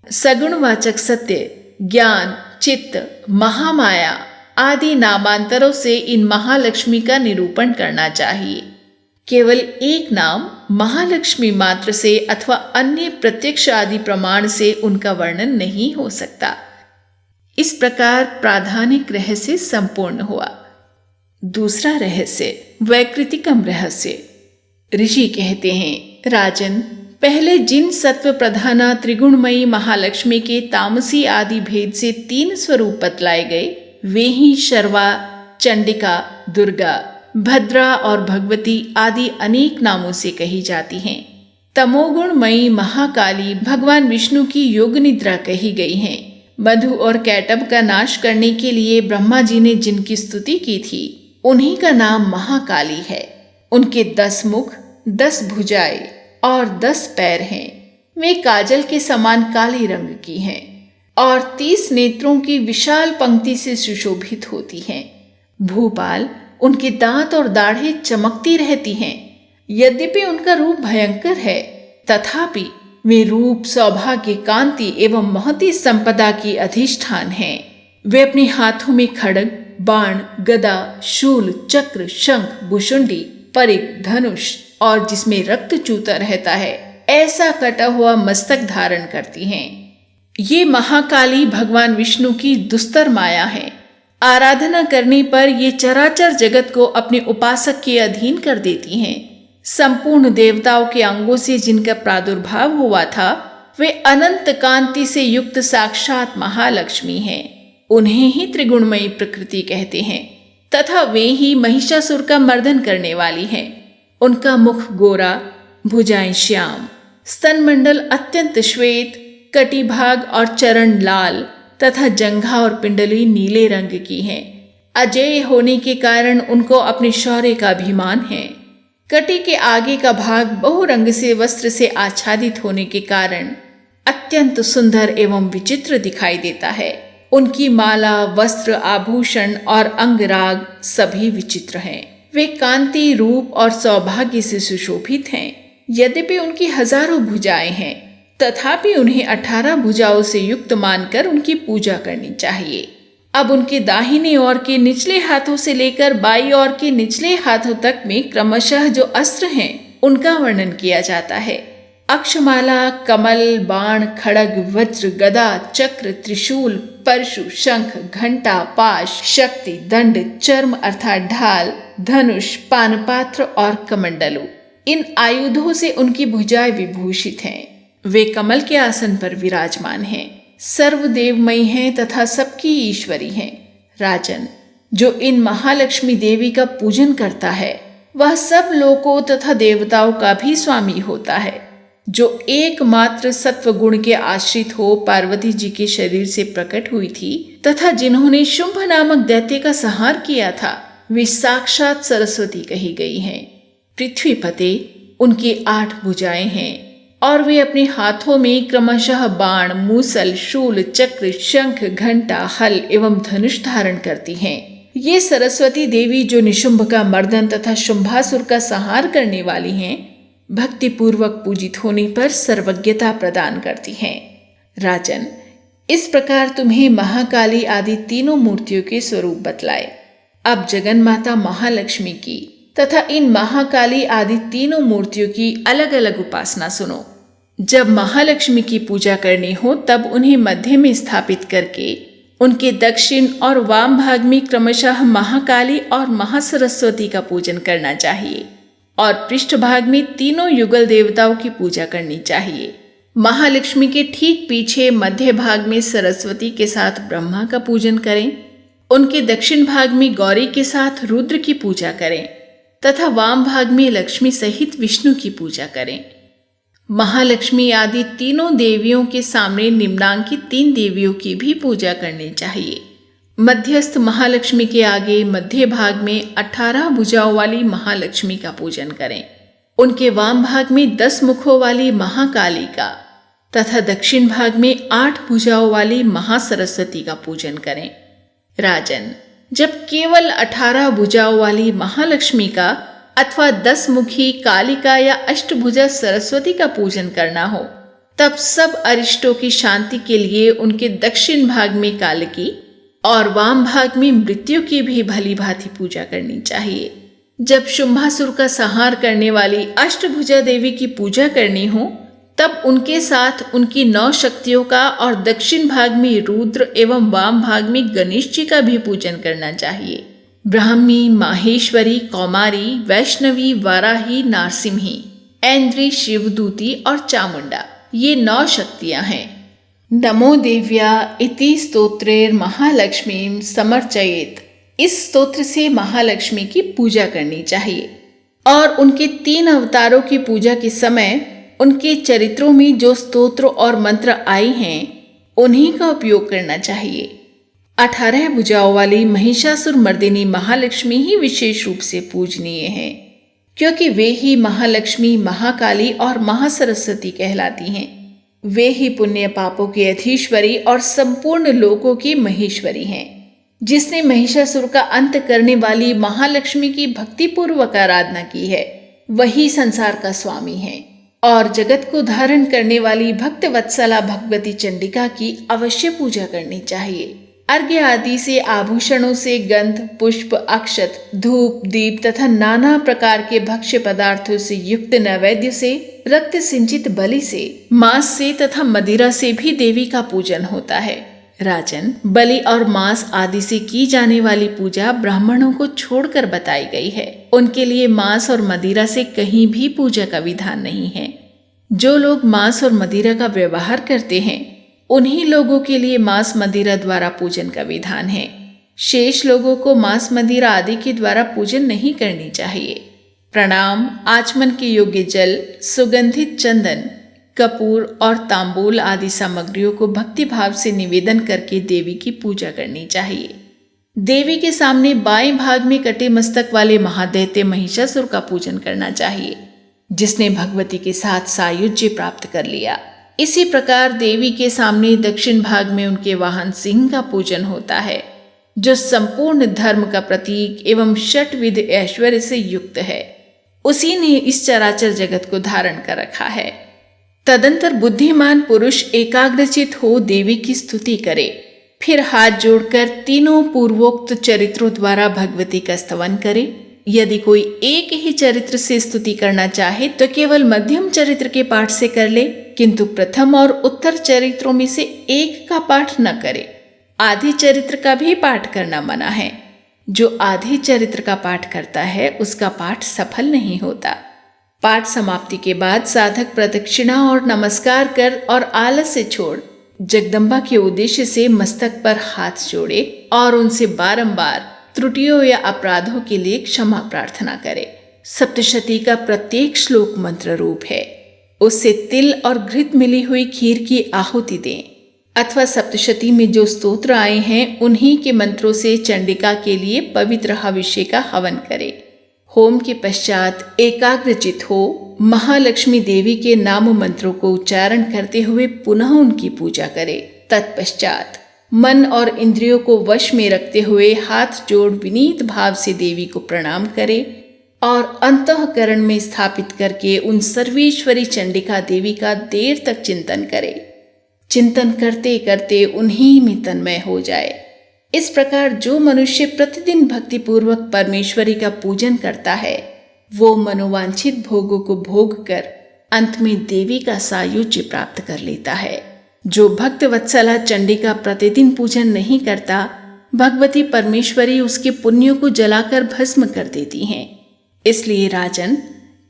सगुणवाचक सत्य, ज्ञान, चित्त, महामाया आदि नामांतरों से इन महालक्ष्मी का निरूपण करना चाहिए। केवल एक नाम महालक्ष्मी मात्र से अथवा अन्य प्रत्यक्ष आदि प्रमाण से उनका वर्णन नहीं हो सकता। इस प्रकार प्राधानिक रहस्य संपूर्ण हुआ। दूसरा रहस्य, वैकृतिकम रहस्य। ऋषि कहते हैं, राजन, पहले जिन सत्व प्रधाना त्रिगुणमयी महालक्ष्मी के तामसी आदि भेद से 3 स्वरूप बतलाए गए, वे ही शर्वा, चंडिका, दुर्गा, भद्रा और भगवती आदि अनेक नामों से कही जाती हैं। तमोगुणमयी महाकाली भगवान विष्णु की योग निद्रा कही गई हैं। मधु और कैटभ का नाश करने के लिए ब्रह्मा जी ने जिनकी स्तुति की थी, उन्हीं का नाम महाकाली है। उनके 10 मुख, 10 भुजाएं और 10 पैर हैं। वे काजल के समान काले रंग की हैं और 30 नेत्रों की विशाल पंक्ति से सुशोभित होती हैं। भूपाल, उनके दांत और दाढ़ें चमकती रहती हैं। यद्यपि उनका रूप भयंकर है, तथापि वे रूप, सौभाग्य, कांति एवं महती संपदा की अधिष्ठान हैं। वे अपने हाथों में खड्ग, बाण, गदा, शूल, चक्र, शंख, भुशुंडी, परिघ, धनुष और जिसमें रक्त चूता रहता है ऐसा कटा हुआ मस्तक धारण करती हैं। ये महाकाली भगवान विष्णु की दुस्तर माया है। आराधना करने पर ये चराचर जगत को अपने उपासक के अधीन कर देती हैं। संपूर्ण देवताओं के अंगों से जिनका प्रादुर्भाव हुआ था, वे अनंत कांति से युक्त साक्षात महालक्ष्मी हैं। उन्हें ही त्रिगुणमयी प्रकृति कहते हैं तथा वे ही महिषासुर का मर्दन करने वाली हैं। उनका मुख गोरा, भुजाएं श्याम, स्तनमंडल अत्यंत श्वेत, कटिभाग और चरण लाल तथा जंघा और पिंडली नीले रंग की हैं। अजेय होने के कारण उनको अपने शौर्य का अभिमान है। कटी के आगे का भाग बहुरंग से वस्त्र से आच्छादित होने के कारण अत्यंत सुंदर एवं विचित्र दिखाई देता है। उनकी माला, वस्त्र, आभूषण और अंगराग सभी विचित्र हैं। वे कांति, रूप और सौभाग्य से सुशोभित हैं। यद्यपि उनकी हजारों भुजाएं हैं, तथापि उन्हें 18 भुजाओं से युक्त मानकर उनकी पूजा करनी चाहिए। अब उनके दाहिने ओर के निचले हाथों से लेकर बाईं ओर के निचले हाथों तक में क्रमशः जो अस्त्र हैं, उनका वर्णन किया जाता है। अक्षमाला, कमल, बाण, खड्ग, वज्र, गदा, चक्र, त्रिशूल, परशु, शंख, घंटा, पाश, शक्ति, दंड, चर्म अर्थात ढाल, धनुष, पानपात्र और कमंडलु, इन आयुधों से उनकी भुजाएं विभूषित हैं। वे कमल के आसन पर विराजमान हैं, सर्वदेवमयी हैं तथा सबकी ईश्वरी हैं। राजन, जो इन महालक्ष्मी देवी का पूजन करता है, वह सब लोकों तथा देवताओं का भी स्वामी होता है। जो एकमात्र सत्व गुण के आश्रित हो पार्वती जी के शरीर से प्रकट हुई थी तथा जिन्होंने शुंभ नामक दैत्य का संहार किया था, वे साक्षात सरस्वती कही गई हैं। पृथ्वीपते, उनकी 8 भुजाएं हैं और वे अपने हाथों में क्रमशः बाण, मूसल, शूल, चक्र, शंख, घंटा, हल एवं धनुष धारण करती हैं। ये सरस्वती देवी जो निशुंभ का मर्दन तथा शुंभासुर का संहार करने वाली हैं, भक्ति पूर्वक पूजित होने पर सर्वज्ञता प्रदान करती हैं। राजन, इस प्रकार तुम्हें महाकाली आदि तीनों मूर्तियों के स्वरूप बतलाए। अब जगन माता महालक्ष्मी की तथा इन महाकाली आदि तीनों मूर्तियों की अलग अलग उपासना सुनो। जब महालक्ष्मी की पूजा करनी हो तब उन्हें मध्य में स्थापित करके उनके दक्षिण और वाम भाग में क्रमशः महाकाली और महासरस्वती का पूजन करना चाहिए और पृष्ठभाग में तीनों युगल देवताओं की पूजा करनी चाहिए। महालक्ष्मी के ठीक पीछे मध्य भाग में सरस्वती के साथ ब्रह्मा का पूजन करें, उनके दक्षिण भाग में गौरी के साथ रुद्र की पूजा करें तथा वाम भाग में लक्ष्मी सहित विष्णु की पूजा करें। महालक्ष्मी आदि तीनों देवियों के सामने निम्नांकित 3 देवियों की भी पूजा करनी चाहिए। मध्यस्थ महालक्ष्मी के आगे मध्य भाग में 18 भुजाओं वाली महालक्ष्मी का पूजन करें, उनके वाम भाग में 10 मुखों वाली महाकाली का तथा दक्षिण भाग में 8 भुजाओं वाली महासरस्वती का पूजन करें। राजन, जब केवल 18 भुजाओं वाली महालक्ष्मी का अथवा 10 मुखी कालिका या अष्टभुजा सरस्वती का पूजन करना हो तब सब अरिष्टों की शांति के लिए उनके दक्षिण भाग में कालिकी और वाम भाग में मृत्यु की भी भली भांति पूजा करनी चाहिए। जब शुंभासुर का संहार करने वाली अष्टभुजा देवी की पूजा करनी हो तब उनके साथ उनकी 9 शक्तियों का और दक्षिण भाग में रुद्र एवं वाम भाग में गणेश जी का भी पूजन करना चाहिए। ब्राह्मी, माहेश्वरी, कौमारी, वैष्णवी, वाराही, नारसिंही, ऐन्द्री, शिवदूती और चामुंडा ये 9 शक्तियां हैं। नमो देव्या इति स्तोत्रेर महालक्ष्मीं समर्चयेत, इस स्तोत्र से महालक्ष्मी की पूजा करनी चाहिए और उनके 3 अवतारों की पूजा के समय उनके चरित्रों में जो स्तोत्र और मंत्र आए हैं उन्हीं का उपयोग करना चाहिए। 18 भुजाओं वाली महिषासुर मर्दिनी महालक्ष्मी ही विशेष रूप से पूजनीय है, क्योंकि वे ही महालक्ष्मी, महाकाली और महासरस्वती कहलाती हैं। वे ही पुण्य पापों की अधीश्वरी और संपूर्ण लोकों की महेश्वरी हैं। जिसने महिषासुर का अंत करने वाली महालक्ष्मी की भक्तिपूर्वक आराधना की है वही संसार का स्वामी है और जगत को धारण करने वाली भक्त वत्सला भगवती चंडिका की अवश्य पूजा करनी चाहिए। अर्घ्य आदि से, आभूषणों से, गंध, पुष्प, अक्षत, धूप, दीप तथा नाना प्रकार के भक्ष्य पदार्थों से युक्त नैवेद्य से, रक्त सिंचित बलि से, मांस से तथा मदिरा से भी देवी का पूजन होता है। राजन, बलि और मांस आदि से की जाने वाली पूजा ब्राह्मणों को छोड़कर बताई गई है। उनके लिए मांस और मदिरा से कहीं भी पूजा का विधान नहीं है। जो लोग मांस और मदिरा का व्यवहार करते हैं उन्हीं लोगों के लिए मांस मदिरा द्वारा पूजन का विधान है। शेष लोगों को मांस मदिरा आदि के द्वारा पूजन नहीं करनी चाहिए। प्रणाम, आचमन के योग्य जल, सुगंधित चंदन, कपूर और तांबूल आदि सामग्रियों को भक्ति भाव से निवेदन करके देवी की पूजा करनी चाहिए। देवी के सामने बाएं भाग में कटे मस्तक वाले महादैत्य महिषासुर का पूजन करना चाहिए, जिसने भगवती के साथ सायुज्य प्राप्त कर लिया। इसी प्रकार देवी के सामने दक्षिण भाग में उनके वाहन सिंह का पूजन होता है, जो संपूर्ण धर्म का प्रतीक एवं षटविध ऐश्वर्य से युक्त है। उसी ने इस चराचर जगत को धारण कर रखा है। तदंतर बुद्धिमान पुरुष एकाग्रचित हो देवी की स्तुति करे, फिर हाथ जोड़कर तीनों पूर्वोक्त चरित्रों द्वारा भगवती का स्तवन करे। यदि कोई एक ही चरित्र से स्तुति करना चाहे तो केवल मध्यम चरित्र के पाठ से कर ले, किंतु प्रथम और उत्तर चरित्रों में से एक का पाठ न करे। आधे चरित्र का भी पाठ करना मना है। जो आधे चरित्र का पाठ करता है उसका पाठ सफल नहीं होता। पाठ समाप्ति के बाद साधक प्रदक्षिणा और नमस्कार कर और आलस्य छोड़ जगदम्बा के उद्देश्य से मस्तक पर हाथ जोड़े और उनसे बारंबार त्रुटियों या अपराधों के लिए क्षमा प्रार्थना करे। सप्तशती का प्रत्येक श्लोक मंत्र रूप है। उससे तिल और घृत मिली हुई खीर की आहुति दें, अथवा सप्तशती में जो स्तोत्र आए हैं उन्हीं के मंत्रों से चंडिका के लिए पवित्र हविष्य का हवन करे। होम के पश्चात एकाग्रचित हो महालक्ष्मी देवी के नाम मंत्रों को उच्चारण करते हुए पुनः उनकी पूजा करे। तत्पश्चात मन और इंद्रियों को वश में रखते हुए हाथ जोड़ विनीत भाव से देवी को प्रणाम करे और अंतःकरण में स्थापित करके उन सर्वेश्वरी चंडिका देवी का देर तक चिंतन करे। चिंतन करते करते उन्हीं में तन्मय हो जाए। इस प्रकार जो मनुष्य प्रतिदिन भक्तिपूर्वक परमेश्वरी का पूजन करता है, वो मनोवांछित भोगों को भोग कर अंत में देवी का सायुज्य प्राप्त कर लेता है। जो भक्त वत्सला चंडिका प्रतिदिन पूजन नहीं करता, भगवती परमेश्वरी उसके पुण्यों को जलाकर भस्म कर देती हैं। इसलिए राजन,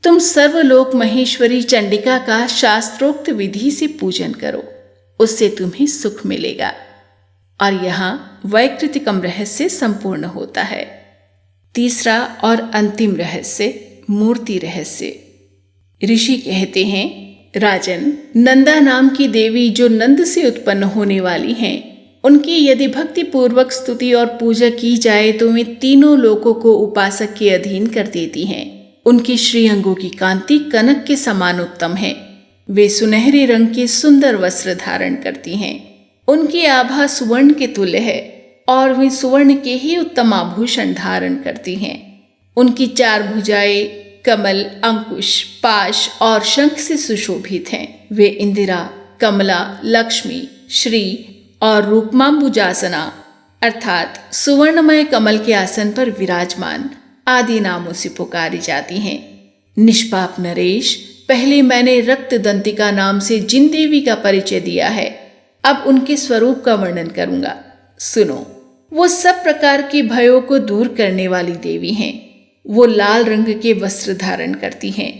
तुम सर्वलोक महेश्वरी चंडिका का शास्त्रोक्त विधि से पूजन करो, उससे तुम्हें सुख मिलेगा। और यहाँ वैकृतिकम रहस्य संपूर्ण होता है। तीसरा और अंतिम रहस्य मूर्ति रहस्य। ऋषि कहते हैं, राजन, नंदा नाम की देवी जो नंद से उत्पन्न होने वाली हैं, उनकी यदि भक्ति पूर्वक स्तुति और पूजा की जाए तो वे तीनों लोकों को उपासक के अधीन कर देती हैं। उनकी श्रीअंगों की कांति कनक के समान उत्तम है। वे सुनहरे रंग के सुंदर वस्त्र धारण करती हैं। उनकी आभा सुवर्ण के तुल्य है और वे सुवर्ण के ही उत्तम आभूषण धारण करती हैं। उनकी 4 भुजाएं कमल, अंकुश, पाश और शंख से सुशोभित हैं। वे इंदिरा, कमला, लक्ष्मी, श्री और रूपमांबुजासना अर्थात सुवर्णमय कमल के आसन पर विराजमान आदि नामों से पुकारी जाती हैं। निष्पाप नरेश, पहले मैंने रक्त दंतिका नाम से जिन देवी का परिचय दिया है, अब उनके स्वरूप का वर्णन करूंगा। सुनो। वो सब प्रकार के भयों को दूर करने वाली देवी हैं। वो लाल रंग के वस्त्र धारण करती हैं।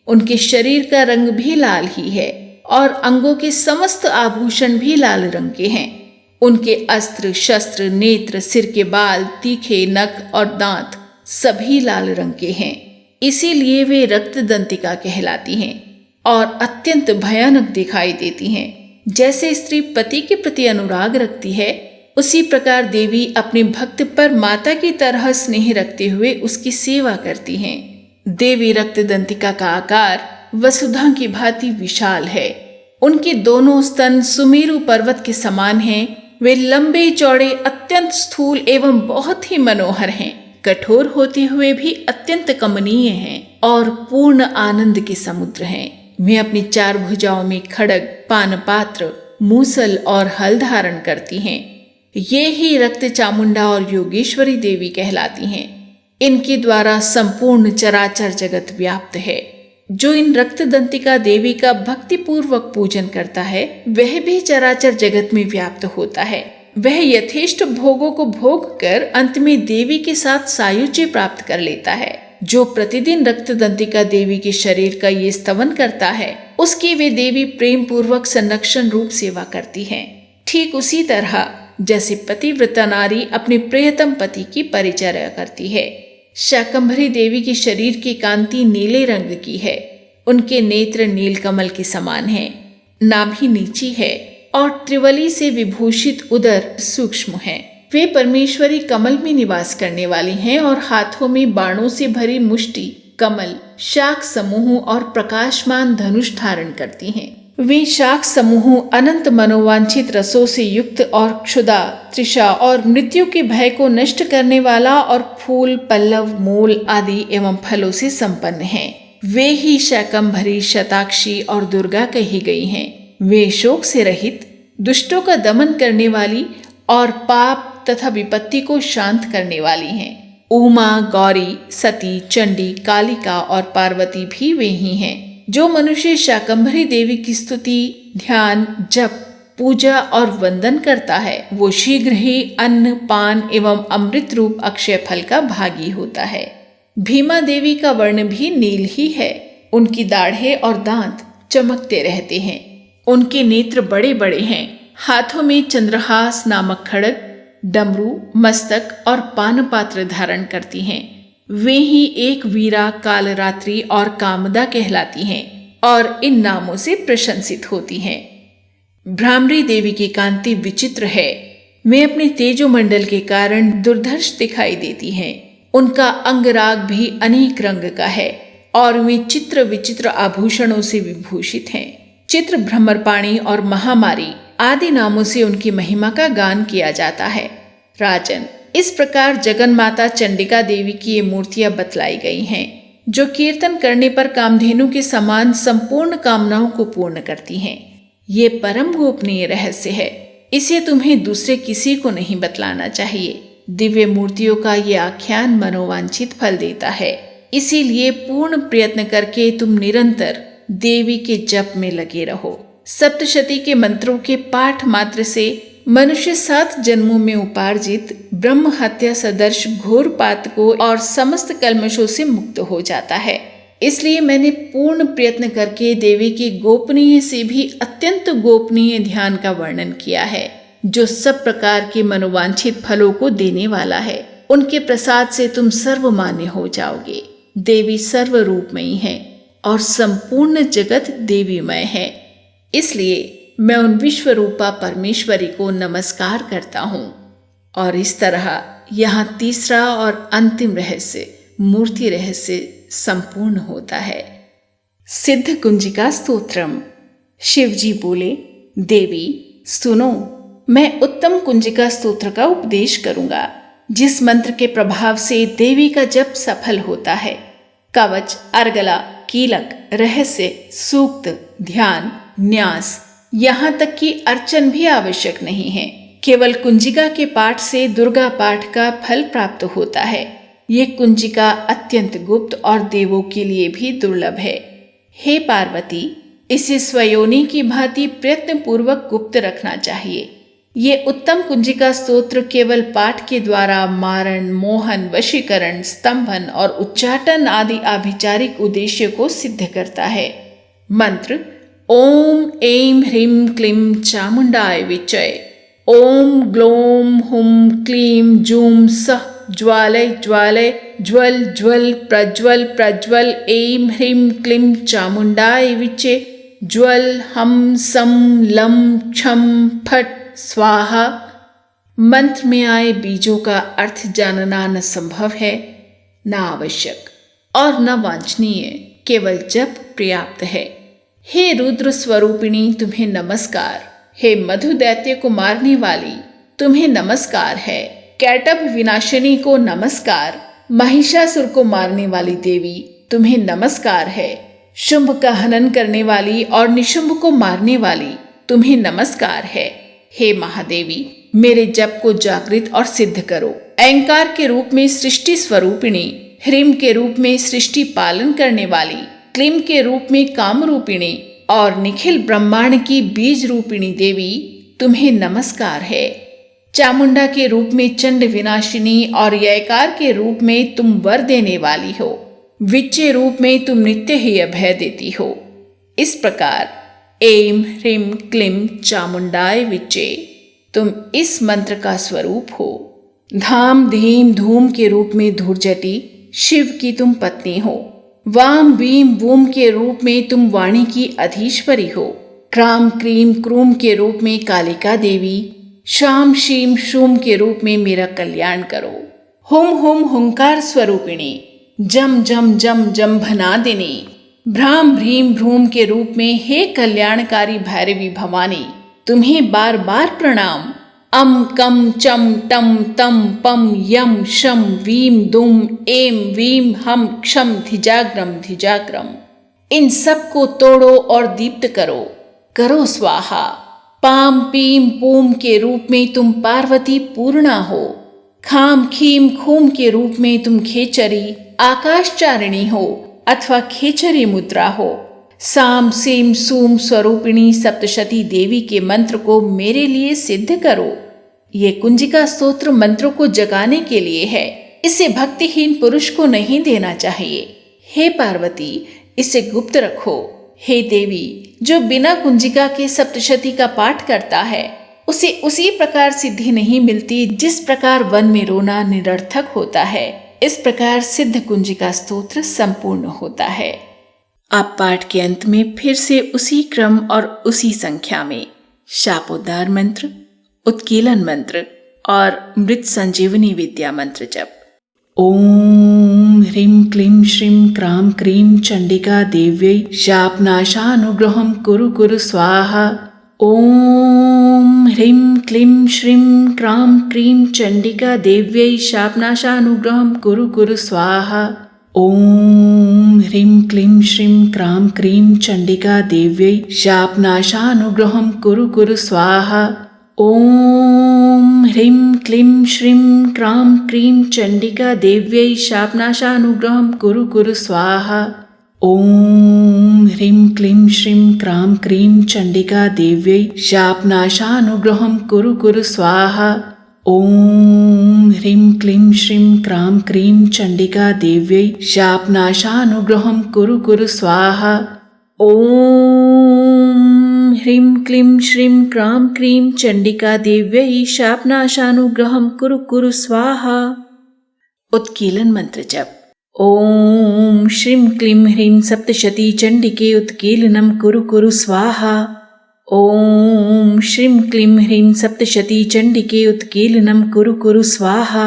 उनके शरीर का रंग भी लाल ही है और अंगों के समस्त आभूषण भी लाल रंग के हैं। उनके अस्त्र, शस्त्र, नेत्र, सिर के बाल, तीखे नख और दांत सभी लाल रंग के हैं। इसीलिए वे रक्त दंतिका कहलाती हैं और अत्यंत भयानक दिखाई देती हैं। जैसे स्त्री पति के प्रति अनुराग रखती है, उसी प्रकार देवी अपने भक्त पर माता की तरह स्नेह रखते हुए उसकी सेवा करती हैं। देवी रक्त दंतिका का आकार वसुधा की भांति विशाल है। उनके दोनों स्तन सुमेरु पर्वत के समान हैं। वे लंबे चौड़े, अत्यंत स्थूल एवं बहुत ही मनोहर हैं। कठोर होते हुए भी अत्यंत कमनीय हैं और पूर्ण आनंद के समुद्र हैं। वे अपनी 4 भुजाओं में खड्ग, पानपात्र, मूसल और हल धारण करती हैं। ये ही रक्त चामुंडा और योगेश्वरी देवी कहलाती हैं। इनके द्वारा संपूर्ण चराचर जगत व्याप्त है। जो इन रक्त दंतिका देवी का भक्ति पूर्वक पूजन करता है, वह भी चराचर जगत में व्याप्त होता है। वह यथेष्ट भोगों को भोग कर अंत में देवी के साथ सायुज्य प्राप्त कर लेता है। जो प्रतिदिन रक्त दंतिका देवी के शरीर का ये स्तवन करता है, उसकी वे देवी प्रेम पूर्वक संरक्षण रूप सेवा करती हैं। ठीक उसी तरह जैसे पतिव्रता नारी अपने प्रियतम पति की परिचर्या करती है। शाकंभरी देवी की शरीर की कांति नीले रंग की है। उनके नेत्र नीलकमल के समान हैं। नाभि नीची है और त्रिवली से विभूषित उदर सूक्ष्म है। वे परमेश्वरी कमल में निवास करने वाली हैं और हाथों में बाणों से भरी मुष्टि, कमल, शाख समूह और प्रकाशमान धनुष धारण करती हैं। वे शाख समूह अनंत मनोवांछित रसों से युक्त और क्षुधा, तृषा और मृत्यु के भय को नष्ट करने वाला और फूल, पल्लव, मूल आदि एवं फलों से संपन्न हैं। वे ही शाकंभरी, शताक्षी और दुर्गा कही गई हैं। वे शोक से रहित, दुष्टों का दमन करने वाली और पाप तथा विपत्ति को शांत करने वाली हैं। उमा, गौरी, सती, चंडी, कालिका और पार्वती भी वे ही हैं। जो मनुष्य शाकंभरी देवी की स्तुति, ध्यान, जप, पूजा और वंदन करता है, वो शीघ्र ही अन्न, पान एवं अमृत रूप अक्षय फल का भागी होता है। भीमा देवी का वर्ण भी नील ही है। उनकी दाढ़ें और दांत चमकते रहते हैं। उनके नेत्र बड़े बड़े हैं। हाथों में चंद्रहास नामक खड्ग, डमरू, मस्तक और पानपात्र धारण करती हैं। वे ही एक वीरा, कालरात्रि और कामदा कहलाती हैं और इन नामों से प्रशंसित होती हैं। भ्रामरी देवी की कांति विचित्र है। वे अपने तेजोमंडल के कारण दुर्धर्ष दिखाई देती हैं। उनका अंगराग भी अनेक रंग का है और वे चित्र विचित्र आभूषणों से विभूषित हैं। चित्र, भ्रमरपाणी और महामारी आदि नामों से उनकी महिमा का गान किया जाता है। राजन, इस प्रकार जगन्माता चंडिका देवी की ये मूर्तियां बतलाई गई हैं। जो कीर्तन करने पर कामधेनु के समान संपूर्ण कामनाओं को पूर्ण करती हैं। ये परम गोपनीय रहस्य है, इसे तुम्हें दूसरे किसी को नहीं बतलाना चाहिए। दिव्य मूर्तियों का ये आख्यान मनोवांछित फल देता है, इसीलिए पूर्ण प्रयत्न करके तुम निरंतर देवी के जप में लगे रहो। सप्तशती के मंत्रों के पाठ मात्र से मनुष्य 7 जन्मों में उपार्जित ब्रह्म हत्या सदर्श घोर पातकों और समस्त कल्मशों से मुक्त हो जाता है। इसलिए मैंने पूर्ण प्रयत्न करके देवी के गोपनीय से भी अत्यंत गोपनीय ध्यान का वर्णन किया है, जो सब प्रकार के मनोवांछित फलों को देने वाला है। उनके प्रसाद से तुम सर्वमान्य हो जाओगे। देवी सर्वरूपमयी है और संपूर्ण जगत देवीमय है, इसलिए मैं उन विश्वरूपा परमेश्वरी को नमस्कार करता हूँ। और इस तरह यहाँ तीसरा और अंतिम रहस्य, मूर्ति रहस्य संपूर्ण होता है। सिद्ध कुंजिका स्तोत्रम। शिवजी बोले, देवी सुनो, मैं उत्तम कुंजिका स्तोत्र का उपदेश करूंगा, जिस मंत्र के प्रभाव से देवी का जप सफल होता है। कवच, अर्गला, कीलक, रहस्य, सूक्त, ध्यान, न्यास, यहाँ तक कि अर्चन भी आवश्यक नहीं है। केवल कुंजिका के पाठ से दुर्गा पाठ का फल प्राप्त होता है। ये कुंजिका अत्यंत गुप्त और देवों के लिए भी दुर्लभ है। हे पार्वती, इसे स्वयोनि की भांति प्रयत्न पूर्वक गुप्त रखना चाहिए। ये उत्तम कुंजिका स्तोत्र केवल पाठ के द्वारा मारण, मोहन, वशीकरण, स्तंभन और उच्चाटन आदि आभिचारिक उद्देश्य को सिद्ध करता है। मंत्र: ओम ऐं ह्रीं क्लीं चामुंडाय विचय। ओम ग्लौम हुम क्लीं जूं सः ज्वालय ज्वालय ज्वल ज्वल प्रज्वल प्रज्वल। ऐं ह्रीं क्लीं चामुंडाय विचे। ज्वल हम सम लं क्षम फट स्वाहा। मंत्र में आए बीजों का अर्थ जानना न संभव है, न आवश्यक और न वांछनीय, केवल जप पर्याप्त है। हे रुद्र स्वरूपिणी, तुम्हें नमस्कार। हे मधु दैत्य को मारने वाली, तुम्हें नमस्कार है। कैटभ विनाशिनी को नमस्कार। महिषासुर को मारने वाली देवी, तुम्हें नमस्कार है। शुंभ का हनन करने वाली और निशुंभ को मारने वाली, तुम्हें नमस्कार है। हे महादेवी, मेरे जप को जागृत और सिद्ध करो। ऐंकार के रूप में सृष्टि स्वरूपिणी, ह्रीम के रूप में सृष्टि पालन करने वाली, क्लीम के रूप में काम रूपिणी और निखिल ब्रह्मांड की बीज रूपिणी देवी, तुम्हें नमस्कार है। चामुंडा के रूप में चंड विनाशिनी और ययकार के रूप में तुम वर देने वाली हो। विच्चे रूप में तुम नित्य ही अभय देती हो। इस प्रकार ऐं ह्रीं क्लीं चामुंडाय विचे, तुम इस मंत्र का स्वरूप हो। धाम धीम धूम के रूप में धूर्जटी, शिव की तुम पत्नी हो। वाम वीम वूम के रूप में तुम वाणी की अधीश्वरी हो। क्राम क्रीम क्रूम के रूप में कालिका देवी, शाम शीम शूम के रूप में मेरा कल्याण करो। हुम हुम हुंकार स्वरूपिणी, जम जम जम जम भनादिनी, भ्राम भ्रीम भ्रूम के रूप में हे कल्याणकारी भैरवी भवानी, तुम्हें बार बार प्रणाम। अम कम चम टम तम पम यम शम वीम दुम एम वीम हम क्षम धिजाग्रम धिजाग्रम। इन सब को तोड़ो और दीप्त करो, करो स्वाहा। पाम पीम पूम के रूप में तुम पार्वती पूर्णा हो। खाम खीम खूम के रूप में तुम खेचरी आकाशचारिणी हो अथवा खेचरी मुद्रा हो। साम सीम सूम स्वरूपिणी सप्तशती देवी के मंत्र को मेरे लिए सिद्ध करो। ये कुंजिका स्तोत्र मंत्रों को जगाने के लिए है, इसे भक्तिहीन पुरुष को नहीं देना चाहिए। हे पार्वती, इसे गुप्त रखो। हे देवी, जो बिना कुंजिका के सप्तशती का पाठ करता है, उसे उसी प्रकार सिद्धि नहीं मिलती जिस प्रकार वन में रोना निरर्थक होता है। इस प्रकार सिद्ध कुंजिका स्तोत्र संपूर्ण होता है। अब पाठ के अंत में फिर से उसी क्रम और उसी संख्या में शापोद्धार मंत्र, उत्कीलन मंत्र और मृत संजीवनी विद्या मंत्र जप। ओम ह्रीं क्लीं श्रीं क्रां क्रीं चंडिका देव्यै शापनाशानुग्रहं कुरु कुरु स्वाहा। ओम ह्रीं क्लीं श्रीं क्रां क्रीं चंडिका देव्यै शापनाशानुग्रहं कुरु कुरु स्वाहा। ओम ह्रीं क्लीं श्रीं क्रां क्रीं चण्डिका देव्यै शापनाशानुग्रहं कुरु कुरु स्वाहा। ॐ ह्रीं क्लीं श्रीं क्रां क्रीं चण्डिका देव्यै शापनाशानुग्रहं कुरु कुरु स्वाहा। ॐ ह्रीं क्लीं श्रीं क्रां क्रीं चण्डिका देव्यै शापनाशानुग्रहं कुरु कुरु स्वाहा। ॐ ह्रीं क्लीं श्रीं क्रां क्रीं चण्डिका देव्यै शापनाशानुग्रहं कुरु कुरु स्वाहा। ॐ ह्रीं क्लीं श्रीं क्रां क्रीं चण्डिका देव्यै शापनाशानुग्रहं कुरु कुरु स्वाहा। उत्कीलन मंत्र जप। ॐ श्रीं क्लीं ह्रीं सप्तशती चण्डिके उत्कीलनं कुरु कुरु स्वाहा। ॐ श्रीं क्लीं ह्रीं सप्तशती चण्डिके उत्कीलनं कुरु कुरु स्वाहा।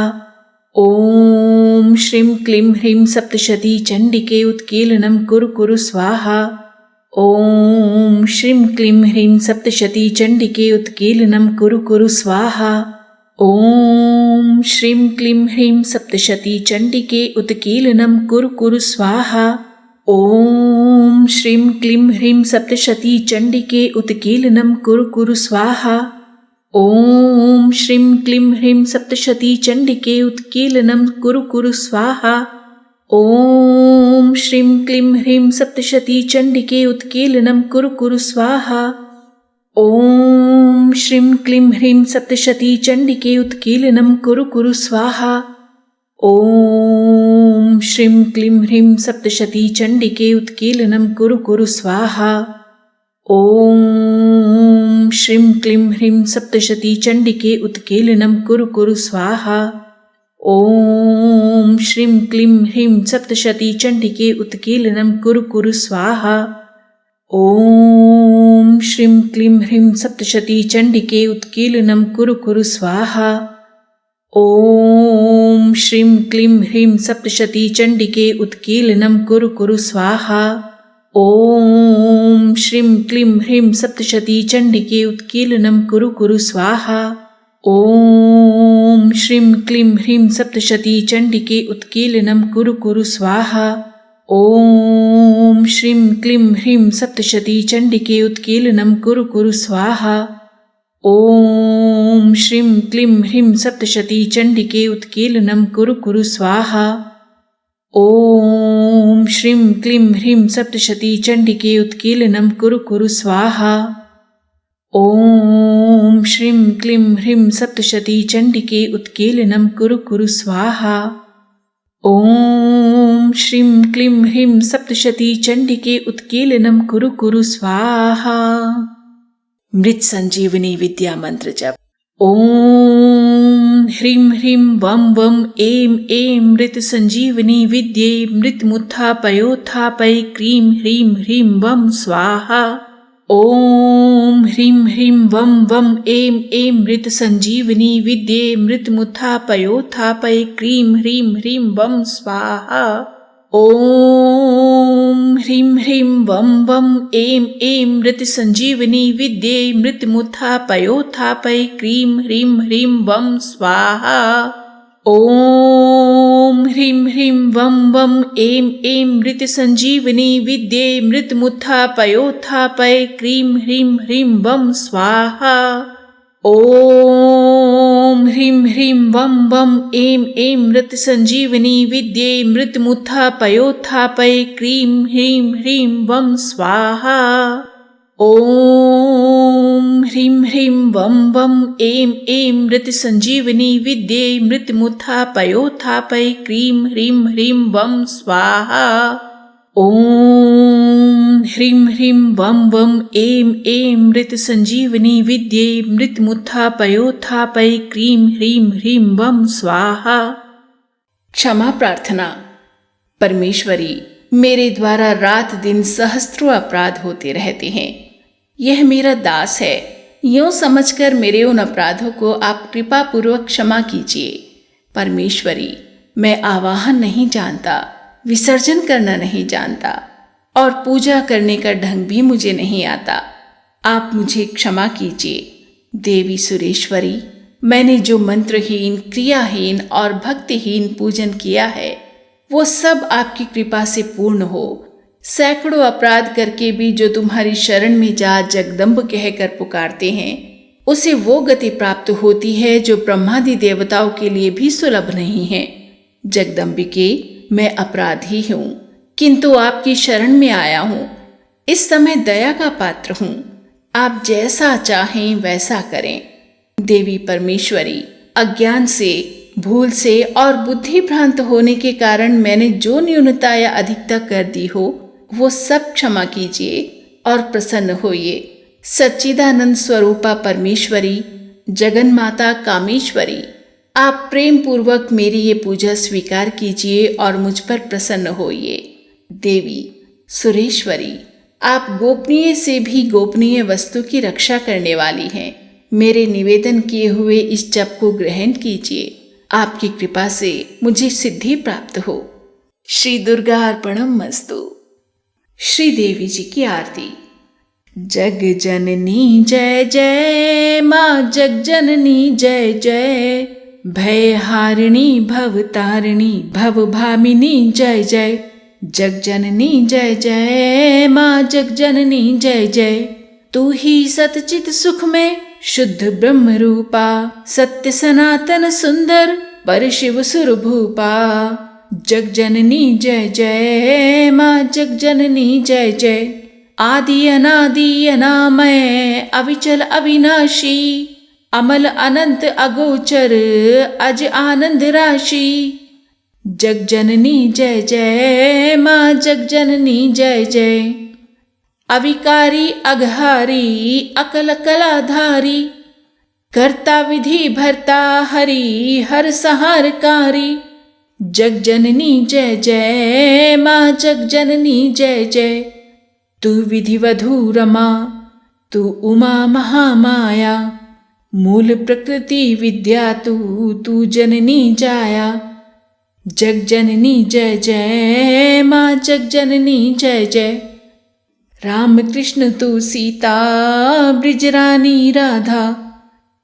ॐ श्रीं क्लीं ह्रीं सप्तशती चण्डिके उत्कीलनं कुरु कुरु स्वाहा। ॐ श्रीं क्लीं ह्रीं सप्तशती चण्डिके उत्कीलनं कुरु कुरु स्वाहा। ॐ श्रीं क्लीं ह्रीं सप्तशती चण्डिके उत्कीलनं कुरु कुरु स्वाहा। ॐ श्रीं क्लीं ह्रीं सप्तशती चण्डिके उत्कीलनं कुरु कुरु स्वाहा। ॐ श्रीं क्लीं ह्रीं सप्तशती चण्डिके उत्कीलनं कुरु कुरु स्वाहा। ॐ श्रीं क्लीं ह्रीं सप्तशती चण्डिके उत्कीलनं कुरु कुरु स्वाहा। ॐ श्रीं क्लीं ह्रीं सप्तशती चण्डिके उत्कीलनं कुरु कुरु स्वाहा। ॐ श्रीं क्लीं ह्रीं सप्तशती चण्डिके उत्कीलनं कुरु कुरु स्वाहा। ॐ श्रीं क्लीं ह्रीं सप्तशती चण्डिके उत्कीलनं कुरु कुरु स्वाहा। ॐ श्रीं क्लीं ह्रीं सप्तशती चण्डिके उत्कीलनं कुरु कुरु स्वाहा। ॐ श्रीं क्लीं ह्रीं सप्तशती चण्डिके उत्कीलनं कुरु कुरु स्वाहा। ॐ श्रीं क्लीं ह्रीं सप्तशती चण्डिके उत्कीलनं कुरु कुरु स्वाहा। ॐ श्रीं क्लीं ह्रीं सप्तशती चण्डिके उत्कीलनं कुरु कुरु स्वाहा। ॐ श्रीं क्लीं ह्रीं सप्तशती चण्डिके उत्कीलनं कुरु कुरु स्वाहा। ॐ श्रीं क्लीं ह्रीं सप्तशती चण्डिके उत्कीलनं कुरु कुरु स्वाहा। ॐ श्रीं क्लीं ह्रीं सप्तशती चण्डिके उत्कीलनं कुरु कुरु स्वाहा। ॐ श्रीं क्लीं ह्रीं सप्तशती चण्डिके उत्कीलनं कुरु कुरु स्वाहा। ॐ श्रीं क्लीं ह्रीं सप्तशती चण्डिके उत्कीलनं कुरु कुरु स्वाहा। ॐ श्रीं क्लीं ह्रीं सप्तशती चण्डिके उत्कीलनं कुरु कुरु स्वाहा। मृत संजीवनी विद्या मंत्र जप। ॐ ह्रीं ह्रीं वं वं ऐं ऐं मृत संजीवनी विद्ये मृत्युमुत्थापयोत्थापय क्रीं ह्रीं ह्रीं वं स्वाहा। ॐ ह्रीं ह्रीं वं वं ऐं ऐं मृत संजीवनी विद्ये मृत्युमुत्थापयोत्थापय क्रीं ह्रीं ह्रीं वं स्वाहा। ॐ ह्रीं ह्रीं वं वं ऐं ऐं मृत संजीवनी विद्ये मृत्युमुत्थापयोत्थापय क्रीं ह्रीं ह्रीं वं स्वाहा। ॐ ह्रीं ह्रीं वं वं ऐं ऐं मृत संजीवनी विद्ये मृत्युमुत्थापयोत्थापय क्रीं ह्रीं ह्रीं वं स्वाहा। ॐ ह्रीं ह्रीं वं वं ऐं ऐं मृत संजीवनी विद्ये मृत्युमुत्थापयोत्थापय क्रीं ह्रीं ह्रीं वं स्वाहा। ॐ ह्रीं ह्रीं वं वं ऐं ऐं मृत संजीवनी विद्ये मृत्युमुत्थापयोत्थापय क्रीं ह्रीं ह्रीं वं स्वाहा। ॐ ह्रीं ह्रीं वं वं ऐं ऐं मृत संजीवनी विद्ये मृत्युमुत्थापयोत्थापय क्रीं ह्रीं ह्रीं वं स्वाहा। क्षमा प्रार्थना। परमेश्वरी, मेरे द्वारा रात दिन सहस्त्रों अपराध होते रहते हैं। यह मेरा दास है, यूं समझकर मेरे उन अपराधों को आप कृपा पूर्वक क्षमा कीजिए। परमेश्वरी, मैं आवाहन नहीं जानता, विसर्जन करना नहीं जानता और पूजा करने का ढंग भी मुझे नहीं आता। आप मुझे क्षमा कीजिए। देवी सुरेश्वरी, मैंने जो मंत्रहीन, क्रियाहीन और भक्तिहीन पूजन किया है वो सब आपकी कृपा से पूर्ण हो। सैकड़ों अपराध करके भी जो तुम्हारी शरण में जा जगदम्ब कहकर पुकारते हैं, उसे वो गति प्राप्त होती है जो ब्रह्मादि देवताओं के लिए भी सुलभ नहीं है। जगदम्बिके, मैं अपराधी हूँ, किंतु आपकी शरण में आया हूँ। इस समय दया का पात्र हूँ। आप जैसा चाहें वैसा करें। देवी परमेश्वरी, अज्ञान से, भूल से और बुद्धि भ्रांत होने के कारण मैंने जो न्यूनता या अधिकता कर दी हो, वो सब क्षमा कीजिए और प्रसन्न होइए। सच्चिदानंद स्वरूपा परमेश्वरी, जगन माता कामेश्वरी, आप प्रेम पूर्वक मेरी ये पूजा स्वीकार कीजिए और मुझ पर प्रसन्न होइए। देवी सुरेश्वरी, आप गोपनीय से भी गोपनीय वस्तु की रक्षा करने वाली हैं। मेरे निवेदन किए हुए इस जप को ग्रहण कीजिए। आपकी कृपा से मुझे सिद्धि प्राप्त हो। श्री दुर्गा अर्पणम मस्तु। श्री देवी जी की आरती। जग जननी जय जय, माँ जग जननी जय जय, भय हारिणी भव तारिणी भव भामिनी जय जय। जग जननी जय जय, माँ जग जननी जय जय, तू ही सतचित सुख में शुद्ध ब्रह्म रूपा, सत्य सनातन सुंदर पर शिव सुर भूपा। जग जननी जय जय, माँ जग जननी जय जय, आदि अनादि अनामय अविचल अविनाशी, अमल अनंत अगोचर अज आनंद राशि। जग जननी जय जय, माँ जग जननी जय जय, अविकारी अघहारी अकल कलाधारी, कर्ता विधि भरता हरि हर संहारकारी। जग जननी जय जय, माँ जग जननी जय जय, तू विधि वधू रमा, तू उमा महामाया, मूल प्रकृति विद्या तू जननी जाया। जग जननी जय जय, माँ जग जननी जय जय, राम कृष्ण तू सीता ब्रिजरानी राधा,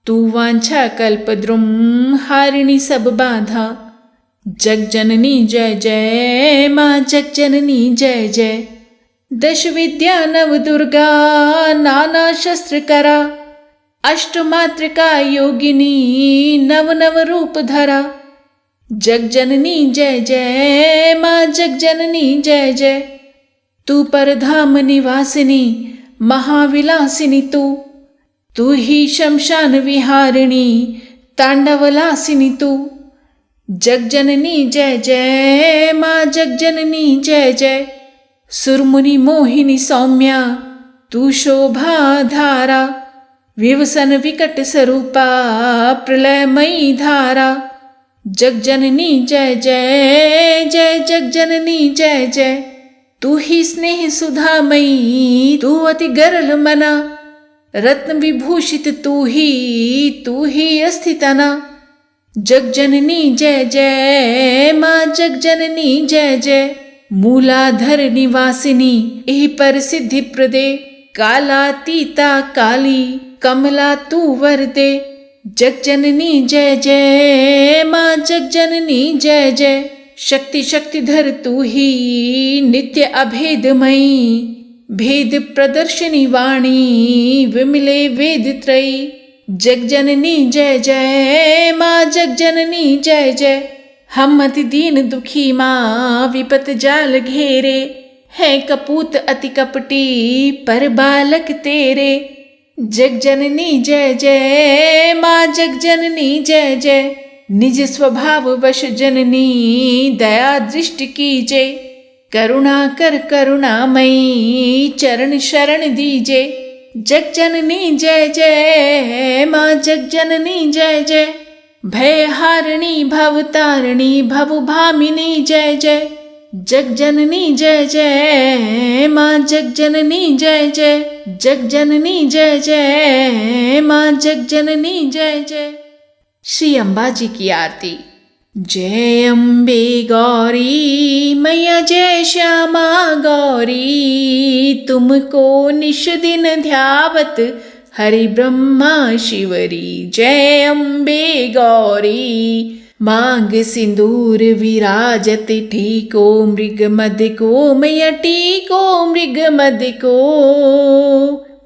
तू वांछा कल्पद्रुम हारिणी सब बाधा। जग जननी जय जय, माँ जग जननी जय जय, दश विद्या नव दुर्गा नाना शस्त्र करा, अष्टमात्रिका योगिनी नव नव रूप धरा। जग जननी जय जय, माँ जग जननी जय जय, तू परधाम निवासिनी महाविलासिनी तू ही शमशान विहारिणी तांडवलासिनी तू। जग जननी जय जय, माँ जग जननी जय जय, सुरमुनि मोहिनी सौम्या तू शोभा धारा, विवसन विकट स्वरूपा प्रलयमयी धारा। जग जननी जय जय जय, जग जननी जय जय, तू ही स्नेह सुधामयी तू अति गरल मना, रत्न विभूषित तू ही अस्थितना। जग जननी जय जय, माँ जग जननी जय जय, मूलाधर निवासिनी एहि पर सिद्धि प्रदे, कालातीता काली कमला तू वरदे। जग जननी जय जय, माँ जग जननी जय जय, शक्ति शक्तिधर तू ही नित्य अभेदमयी, भेद प्रदर्शनी वाणी विमले वेद त्रयी। जग जननी जय जय, माँ जग जननी जय जय, हम अति दीन दुखी माँ विपत जाल घेरे, है कपूत अति कपटी पर बालक तेरे। जग जननी जय जय, माँ जग जननी जय जय, निज स्वभाव वश जननी दया दृष्टि कीजे, करुणा कर करुणामयी चरण शरण दीजे। जग जननी जय जय, माँ जग जननी जय जय, भय हारिणी भव तारिणी भव भामिनी जय जय। जग जननी जय जय, माँ जग जननी जय जय, जग जननी जय जय, माँ जग जननी जय जय। श्री अम्बा जी की आरती। जय अम्बे गौरी मैया जय श्यामा गौरी, तुमको निश दिन ध्यावत हरि ब्रह्मा शिवरी। जय अम्बे गौरी मांग सिंदूर विराजत टीको मृग मद को, मैया टीको मृग मद को।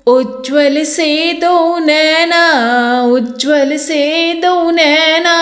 उज्ज्वल से दो नैना, उज्ज्वल से दो नैना,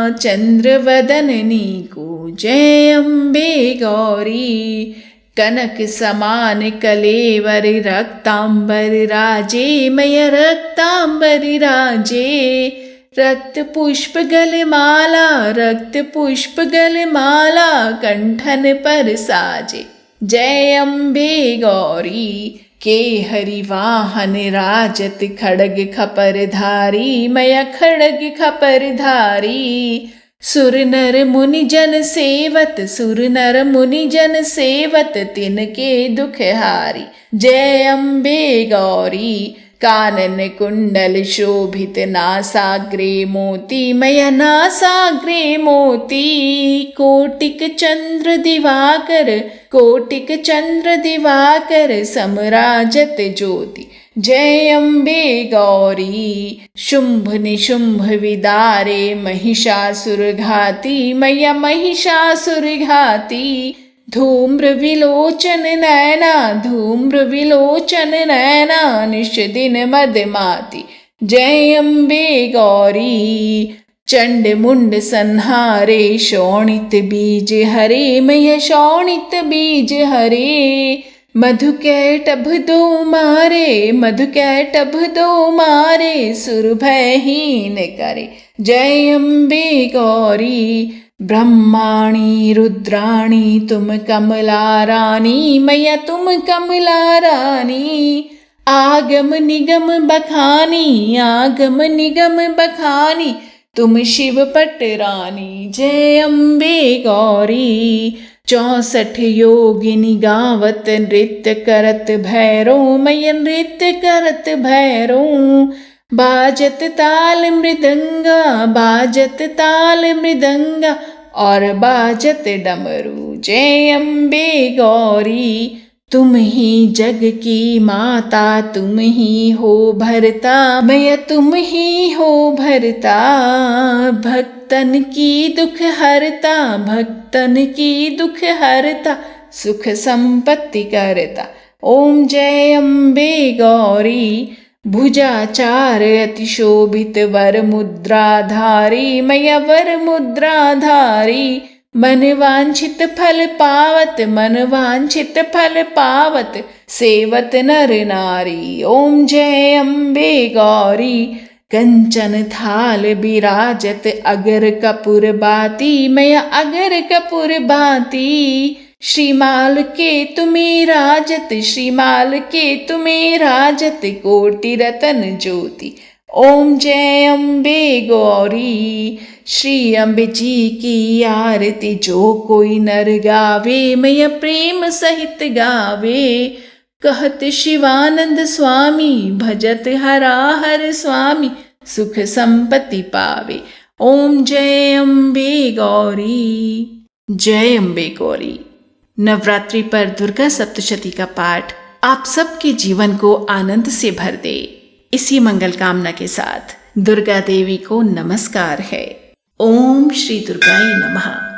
चंद्र वदननी को जय अम्बे गौरी। कनक समान कलेवर रक्तांबर राजे, मैया रक्तांबर राजे। रक्त पुष्प गलमाला, रक्त पुष्प गलमाला, कंठन पर साजे जय अम्बे गौरी। के हरिवाहन राजत खड़ग खपर धारी, मैया खड़ग खपर धारी। सुर नर मुनि जन सेवत, सुर नर मुनि जन सेवत, तिनके दुख हारी जय अम्बे गौरी। कानन कुंडल शोभित नासाग्रे मोती, मैया नासाग्रे मोती। कोटिक चंद्र दिवाकर, कोटिक चंद्र दिवाकर, समराजत ज्योति जय अम्बे गौरी। शुंभ निशुंभ विदारे महिषासुर घाती, मैया महिषासुर घाती। धूम्र विलोचन नैना, धूम्र विलोचन नैना, निश दिन मदमाती जय अम्बे गौरी। चंड मुंड संहारे शोणित बीज हरे, मैया शोणित बीज हरे। मधु कैटभ दो मारे, मधु कैटभ दो मारे, सुर भयहीन करे जय अम्बे गौरी। ब्रह्माणी रुद्राणी तुम कमला रानी, मैया तुम कमला रानी। आगम निगम बखानी, आगम निगम बखानी, तुम शिव पट रानी जय अम्बे गौरी। 64 योगिनी गावत नृत्य करत भैरो, मैया नृत्य करत भैरो। बाजत ताल मृदंगा, बाजत ताल मृदंगा, और बाजत डमरू जय अम्बे गौरी। तुम ही जग की माता, तुम ही हो भरता, मैया तुम ही हो भरता। भक्तन की दुख हरता, भक्तन की दुख हरता, सुख संपत्ति करता ओम जय अम्बे गौरी। भुजाचार अति शोभित वर मुद्राधारी, मैया वर मुद्राधारी। मन वांछित फल पावत, मन वांछित फल पावत, सेवत नर नारी ओम जय अम्बे गौरी। कंचन थाल बिराजत अगर कपूर बाती, मैया अगर कपूर बाती। श्रीमाल के तुम्हें राजत, श्रीमाल के तुम्हें राजत, कोटि रतन ज्योति ओम जय अम्बे गौरी। श्री अम्बे जी की आरती जो कोई नर गावे, मैया प्रेम सहित गावे। कहत शिवानंद स्वामी, भजत हरा हर स्वामी, सुख संपत्ति पावे ओम जय अम्बे गौरी। जय अम्बे गौरी। नवरात्रि पर दुर्गा सप्तशती का पाठ आप सबके जीवन को आनंद से भर दे, इसी मंगल कामना के साथ दुर्गा देवी को नमस्कार है। ओम श्री दुर्गाय नमः।